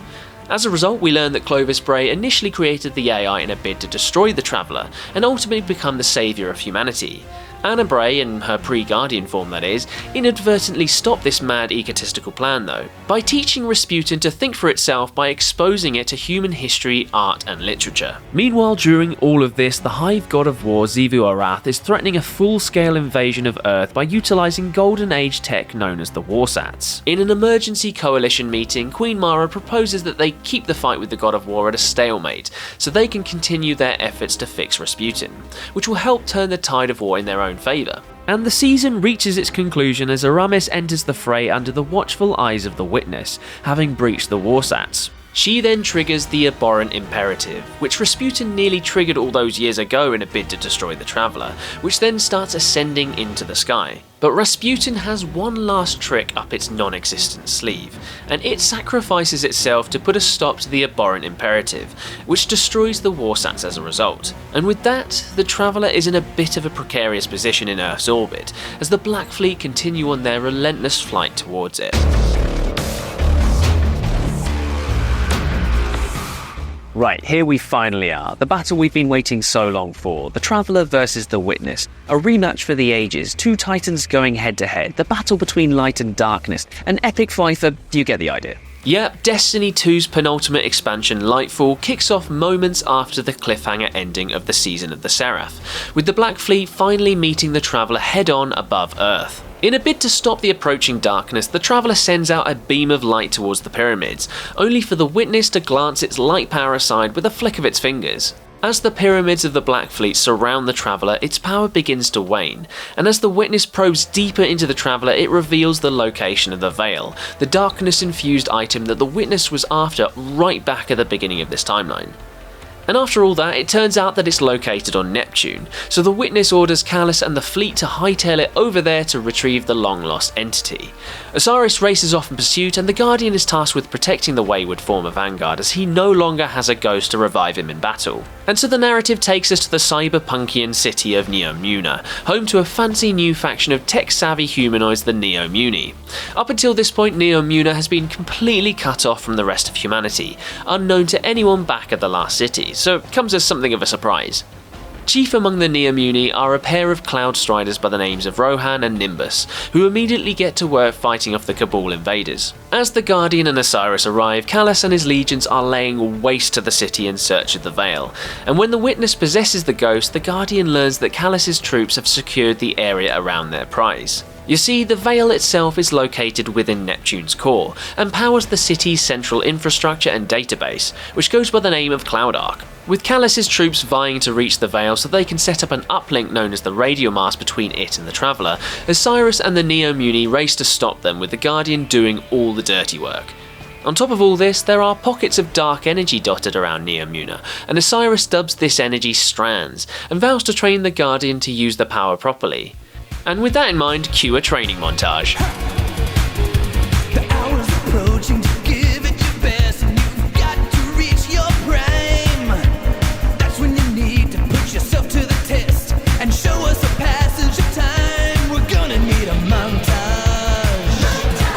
As a result, we learn that Clovis Bray initially created the AI in a bid to destroy the Traveller and ultimately become the saviour of humanity. Anna Bray, in her pre-Guardian form that is, inadvertently stopped this mad egotistical plan though, by teaching Rasputin to think for itself by exposing it to human history, art and literature. Meanwhile, during all of this, the Hive God of War Xivu Arath is threatening a full-scale invasion of Earth by utilising Golden Age tech known as the Warsats. In an emergency coalition meeting, Queen Mara proposes that they keep the fight with the God of War at a stalemate, so they can continue their efforts to fix Rasputin, which will help turn the tide of war in their own favour. And the season reaches its conclusion as Aramis enters the fray under the watchful eyes of the Witness, having breached the Warsats. She then triggers the Abhorrent Imperative, which Rasputin nearly triggered all those years ago in a bid to destroy the Traveller, which then starts ascending into the sky. But Rasputin has one last trick up its non-existent sleeve, and it sacrifices itself to put a stop to the Abhorrent Imperative, which destroys the Warsats as a result. And with that, the Traveller is in a bit of a precarious position in Earth's orbit, as the Black Fleet continue on their relentless flight towards it. Right, here we finally are. The battle we've been waiting so long for. The Traveller versus the Witness. A rematch for the ages. Two titans going head to head. The battle between light and darkness. An epic fight for... you get the idea. Yep, Destiny 2's penultimate expansion, Lightfall, kicks off moments after the cliffhanger ending of the Season of the Seraph, with the Black Fleet finally meeting the Traveller head-on above Earth. In a bid to stop the approaching darkness, the Traveller sends out a beam of light towards the pyramids, only for the Witness to glance its light power aside with a flick of its fingers. As the pyramids of the Black Fleet surround the Traveller, its power begins to wane, and as the Witness probes deeper into the Traveller, it reveals the location of the Veil, the darkness-infused item that the Witness was after right back at the beginning of this timeline. And after all that, it turns out that it's located on Neptune, so the Witness orders Callus and the fleet to hightail it over there to retrieve the long-lost entity. OSIRIS races off in pursuit, and the Guardian is tasked with protecting the wayward former Vanguard, as he no longer has a ghost to revive him in battle. And so the narrative takes us to the cyberpunkian city of Neomuna, home to a fancy new faction of tech-savvy humanoids, the Neomuni. Up until this point, Neomuna has been completely cut off from the rest of humanity, unknown to anyone back at the last city, so it comes as something of a surprise. Chief among the Neomuni are a pair of Cloud Striders by the names of Rohan and Nimbus, who immediately get to work fighting off the Cabal invaders. As the Guardian and OSIRIS arrive, Callus and his legions are laying waste to the city in search of the Veil, and when the Witness possesses the ghost, the Guardian learns that Callus's troops have secured the area around their prize. You see, the Veil itself is located within Neptune's core, and powers the city's central infrastructure and database, which goes by the name of Cloudark. With Callus's troops vying to reach the Veil so they can set up an uplink known as the radio mast between it and the Traveller, OSIRIS and the Neomuni race to stop them, with the Guardian doing all the dirty work. On top of all this, there are pockets of dark energy dotted around Neomuna, and OSIRIS dubs this energy strands, and vows to train the Guardian to use the power properly. And with that in mind, cue a training montage. The hour's approaching, give it your best, and you've got to reach your prime. That's when you need to put yourself to the test and show us a passage of time. We're gonna need a montage.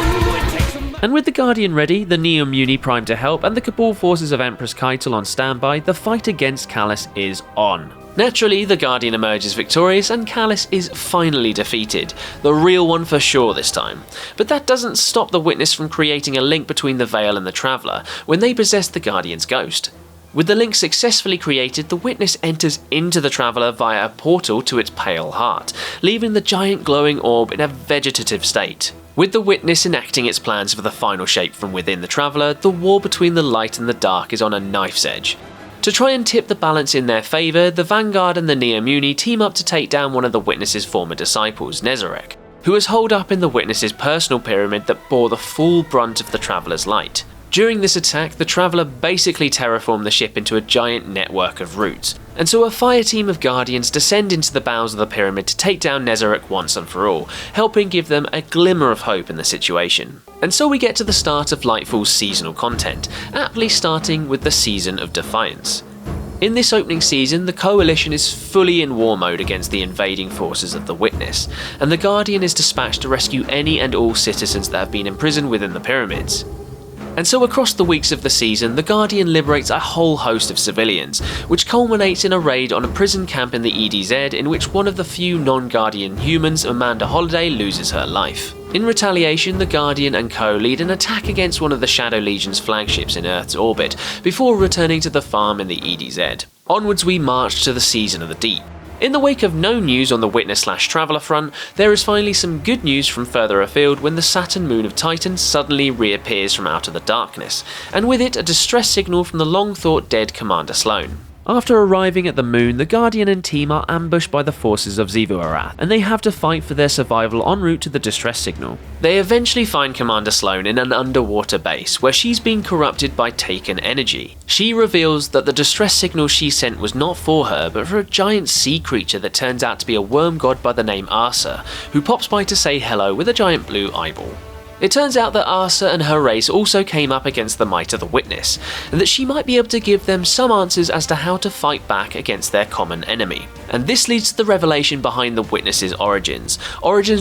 Ooh, it takes a And with the Guardian ready, the Neomuni primed to help, and the Cabal forces of Empress Keitel on standby, the fight against Callus is on. Naturally, the Guardian emerges victorious and Callus is finally defeated, the real one for sure this time. But that doesn't stop the Witness from creating a link between the Veil and the Traveller when they possess the Guardian's ghost. With the link successfully created, the Witness enters into the Traveller via a portal to its pale heart, leaving the giant glowing orb in a vegetative state. With the Witness enacting its plans for the final shape from within the Traveller, the war between the light and the dark is on a knife's edge. To try and tip the balance in their favour, the Vanguard and the Neomuni team up to take down one of the Witness's former disciples, Nezarec, who was holed up in the Witness's personal pyramid that bore the full brunt of the Traveller's light. During this attack, the Traveller basically terraformed the ship into a giant network of roots, and so a fire team of Guardians descend into the bowels of the pyramid to take down Nezarec once and for all, helping give them a glimmer of hope in the situation. And so we get to the start of Lightfall's seasonal content, aptly starting with the Season of Defiance. In this opening season, the Coalition is fully in war mode against the invading forces of the Witness, and the Guardian is dispatched to rescue any and all citizens that have been imprisoned within the pyramids. And so across the weeks of the season, the Guardian liberates a whole host of civilians, which culminates in a raid on a prison camp in the EDZ in which one of the few non-Guardian humans, Amanda Holliday, loses her life. In retaliation, the Guardian and co lead an attack against one of the Shadow Legion's flagships in Earth's orbit, before returning to the farm in the EDZ. Onwards we march to the Season of the Deep. In the wake of no news on the Witness/Traveller front, there is finally some good news from further afield when the Saturn moon of Titan suddenly reappears from out of the darkness, and with it a distress signal from the long-thought dead Commander Sloan. After arriving at the moon, the Guardian and team are ambushed by the forces of Xivu Arath, and they have to fight for their survival en route to the distress signal. They eventually find Commander Sloan in an underwater base, where she's been corrupted by Taken energy. She reveals that the distress signal she sent was not for her, but for a giant sea creature that turns out to be a worm god by the name Arsa, who pops by to say hello with a giant blue eyeball. It turns out that Arsa and her race also came up against the might of the Witness, and that she might be able to give them some answers as to how to fight back against their common enemy. And this leads to the revelation behind the Witness's origins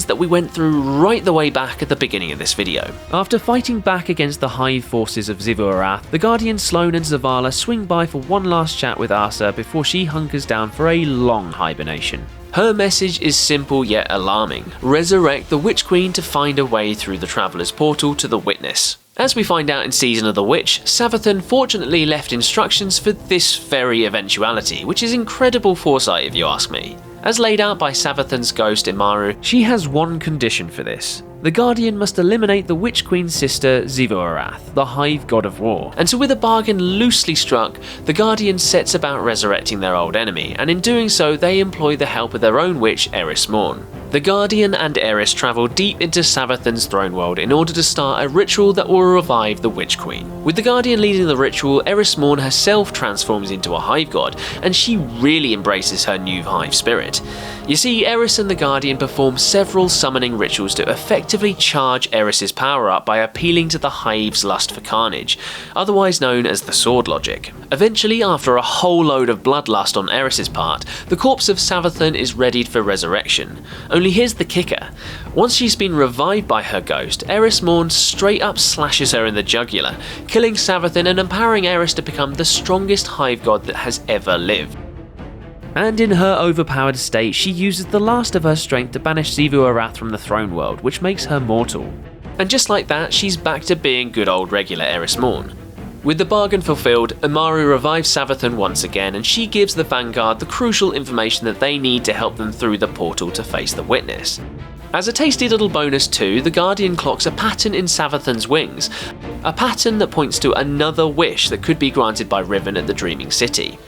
that we went through right the way back at the beginning of this video. After fighting back against the hive forces of Xivu Arath, the Guardian Sloan and Zavala swing by for one last chat with Arsa before she hunkers down for a long hibernation. Her message is simple yet alarming: resurrect the Witch Queen to find a way through the Traveller's portal to the Witness. As we find out in Season of the Witch, Savathun fortunately left instructions for this very eventuality, which is incredible foresight if you ask me. As laid out by Savathun's ghost Imaru, she has one condition for this. The Guardian must eliminate the Witch Queen's sister Xivu Arath, the Hive God of War, and so with a bargain loosely struck, the Guardian sets about resurrecting their old enemy, and in doing so they employ the help of their own witch Eris Morn. The Guardian and Eris travel deep into Savathun's throne world in order to start a ritual that will revive the Witch Queen. With the Guardian leading the ritual, Eris Morn herself transforms into a Hive God, and she really embraces her new Hive spirit. You see, Eris and the Guardian perform several summoning rituals to effectively charge Eris's power up by appealing to the Hive's lust for carnage, otherwise known as the Sword Logic. Eventually, after a whole load of bloodlust on Eris's part, the corpse of Savathun is readied for resurrection. Only here's the kicker: once she's been revived by her ghost, Eris Morn straight up slashes her in the jugular, killing Savathun and empowering Eris to become the strongest Hive God that has ever lived. And in her overpowered state, she uses the last of her strength to banish Xivu Arath from the throne world, which makes her mortal. And just like that, she's back to being good old regular Eris Morn. With the bargain fulfilled, Imaru revives Savathun once again, and she gives the Vanguard the crucial information that they need to help them through the portal to face the Witness. As a tasty little bonus too, the Guardian clocks a pattern in Savathun's wings, a pattern that points to another wish that could be granted by Riven at the Dreaming City.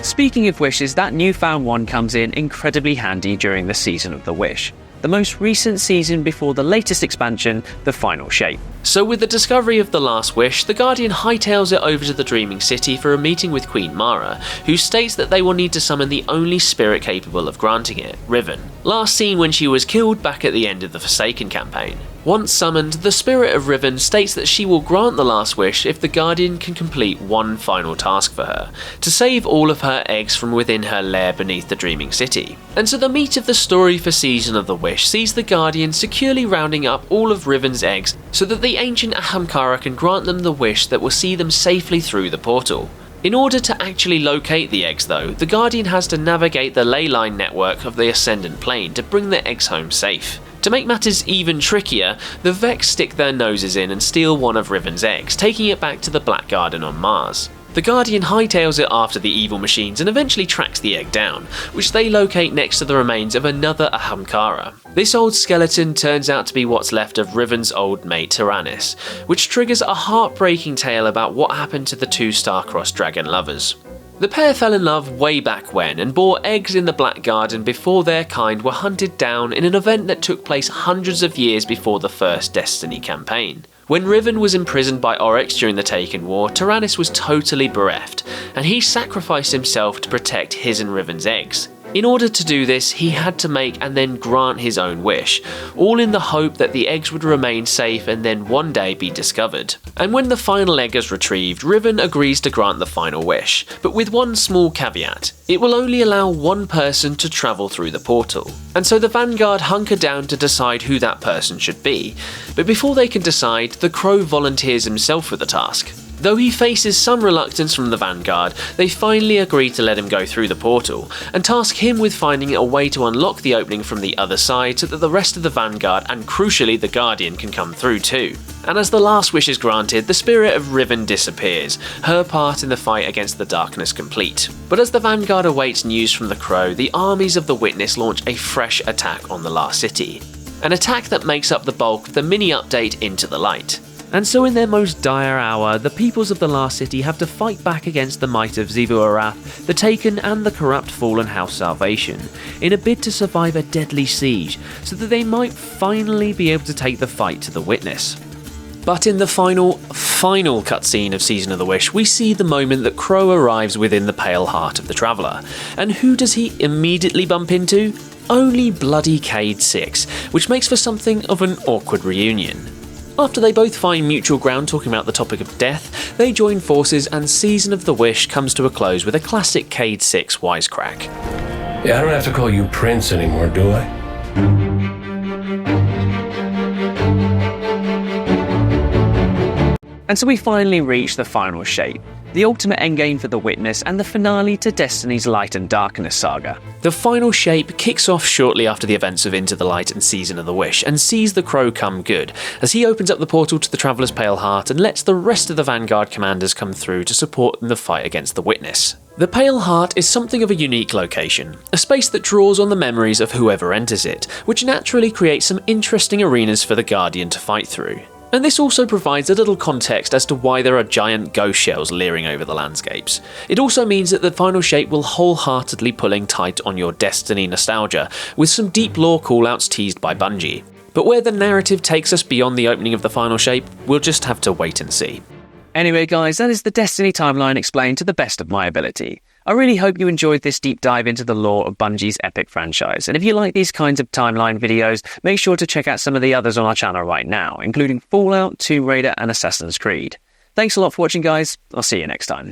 Speaking of wishes, that newfound one comes in incredibly handy during the Season of the Wish, the most recent season before the latest expansion, the Final Shape. So with the discovery of the last wish, the Guardian hightails it over to the Dreaming City for a meeting with Queen Mara, who states that they will need to summon the only spirit capable of granting it, Riven. Last seen when she was killed back at the end of the Forsaken campaign. Once summoned, the spirit of Riven states that she will grant the last wish if the Guardian can complete one final task for her, to save all of her eggs from within her lair beneath the Dreaming City. And so the meat of the story for Season of the Wish sees the Guardian securely rounding up all of Riven's eggs so that the ancient Ahamkara can grant them the wish that will see them safely through the portal. In order to actually locate the eggs though, the Guardian has to navigate the ley line network of the Ascendant Plane to bring the eggs home safe. To make matters even trickier, the Vex stick their noses in and steal one of Riven's eggs, taking it back to the Black Garden on Mars. The Guardian hightails it after the evil machines and eventually tracks the egg down, which they locate next to the remains of another Ahamkara. This old skeleton turns out to be what's left of Riven's old mate Tyrannus, which triggers a heartbreaking tale about what happened to the two star-crossed dragon lovers. The pair fell in love way back when and bore eggs in the Black Garden before their kind were hunted down in an event that took place hundreds of years before the first Destiny campaign. When Riven was imprisoned by Oryx during the Taken War, Tyrannus was totally bereft, and he sacrificed himself to protect his and Riven's eggs. In order to do this, he had to make and then grant his own wish, all in the hope that the eggs would remain safe and then one day be discovered. And when the final egg is retrieved, Riven agrees to grant the final wish, but with one small caveat. It will only allow one person to travel through the portal. And so the Vanguard hunker down to decide who that person should be. But before they can decide, the Crow volunteers himself for the task. Though he faces some reluctance from the Vanguard, they finally agree to let him go through the portal, and task him with finding a way to unlock the opening from the other side so that the rest of the Vanguard and crucially the Guardian can come through too. And as the last wish is granted, the spirit of Riven disappears, her part in the fight against the darkness complete. But as the Vanguard awaits news from the Crow, the armies of the Witness launch a fresh attack on the last city. An attack that makes up the bulk of the mini-update Into the Light. And so in their most dire hour, the peoples of the last city have to fight back against the might of Xivu Arath, the Taken and the corrupt fallen House Salvation, in a bid to survive a deadly siege, so that they might finally be able to take the fight to the Witness. But in the final cutscene of Season of the Wish, we see the moment that Crow arrives within the pale heart of the Traveller. And who does he immediately bump into? Only bloody Cayde 6, which makes for something of an awkward reunion. After they both find mutual ground talking about the topic of death, they join forces and Season of the Wish comes to a close with a classic Cayde 6 wisecrack. Yeah, I don't have to call you Prince anymore, do I? And so we finally reach the final shape, the ultimate endgame for the Witness and the finale to Destiny's Light and Darkness Saga. The final shape kicks off shortly after the events of Into the Light and Season of the Wish, and sees the Crow come good, as he opens up the portal to the Traveller's Pale Heart and lets the rest of the Vanguard commanders come through to support in the fight against the Witness. The Pale Heart is something of a unique location, a space that draws on the memories of whoever enters it, which naturally creates some interesting arenas for the Guardian to fight through. And this also provides a little context as to why there are giant ghost shells leering over the landscapes. It also means that the final shape will wholeheartedly pulling tight on your Destiny nostalgia, with some deep lore callouts teased by Bungie. But where the narrative takes us beyond the opening of the final shape, we'll just have to wait and see. Anyway guys, that is the Destiny timeline explained to the best of my ability. I really hope you enjoyed this deep dive into the lore of Bungie's epic franchise, and if you like these kinds of timeline videos, make sure to check out some of the others on our channel right now, including Fallout, Tomb Raider and Assassin's Creed. Thanks a lot for watching guys, I'll see you next time.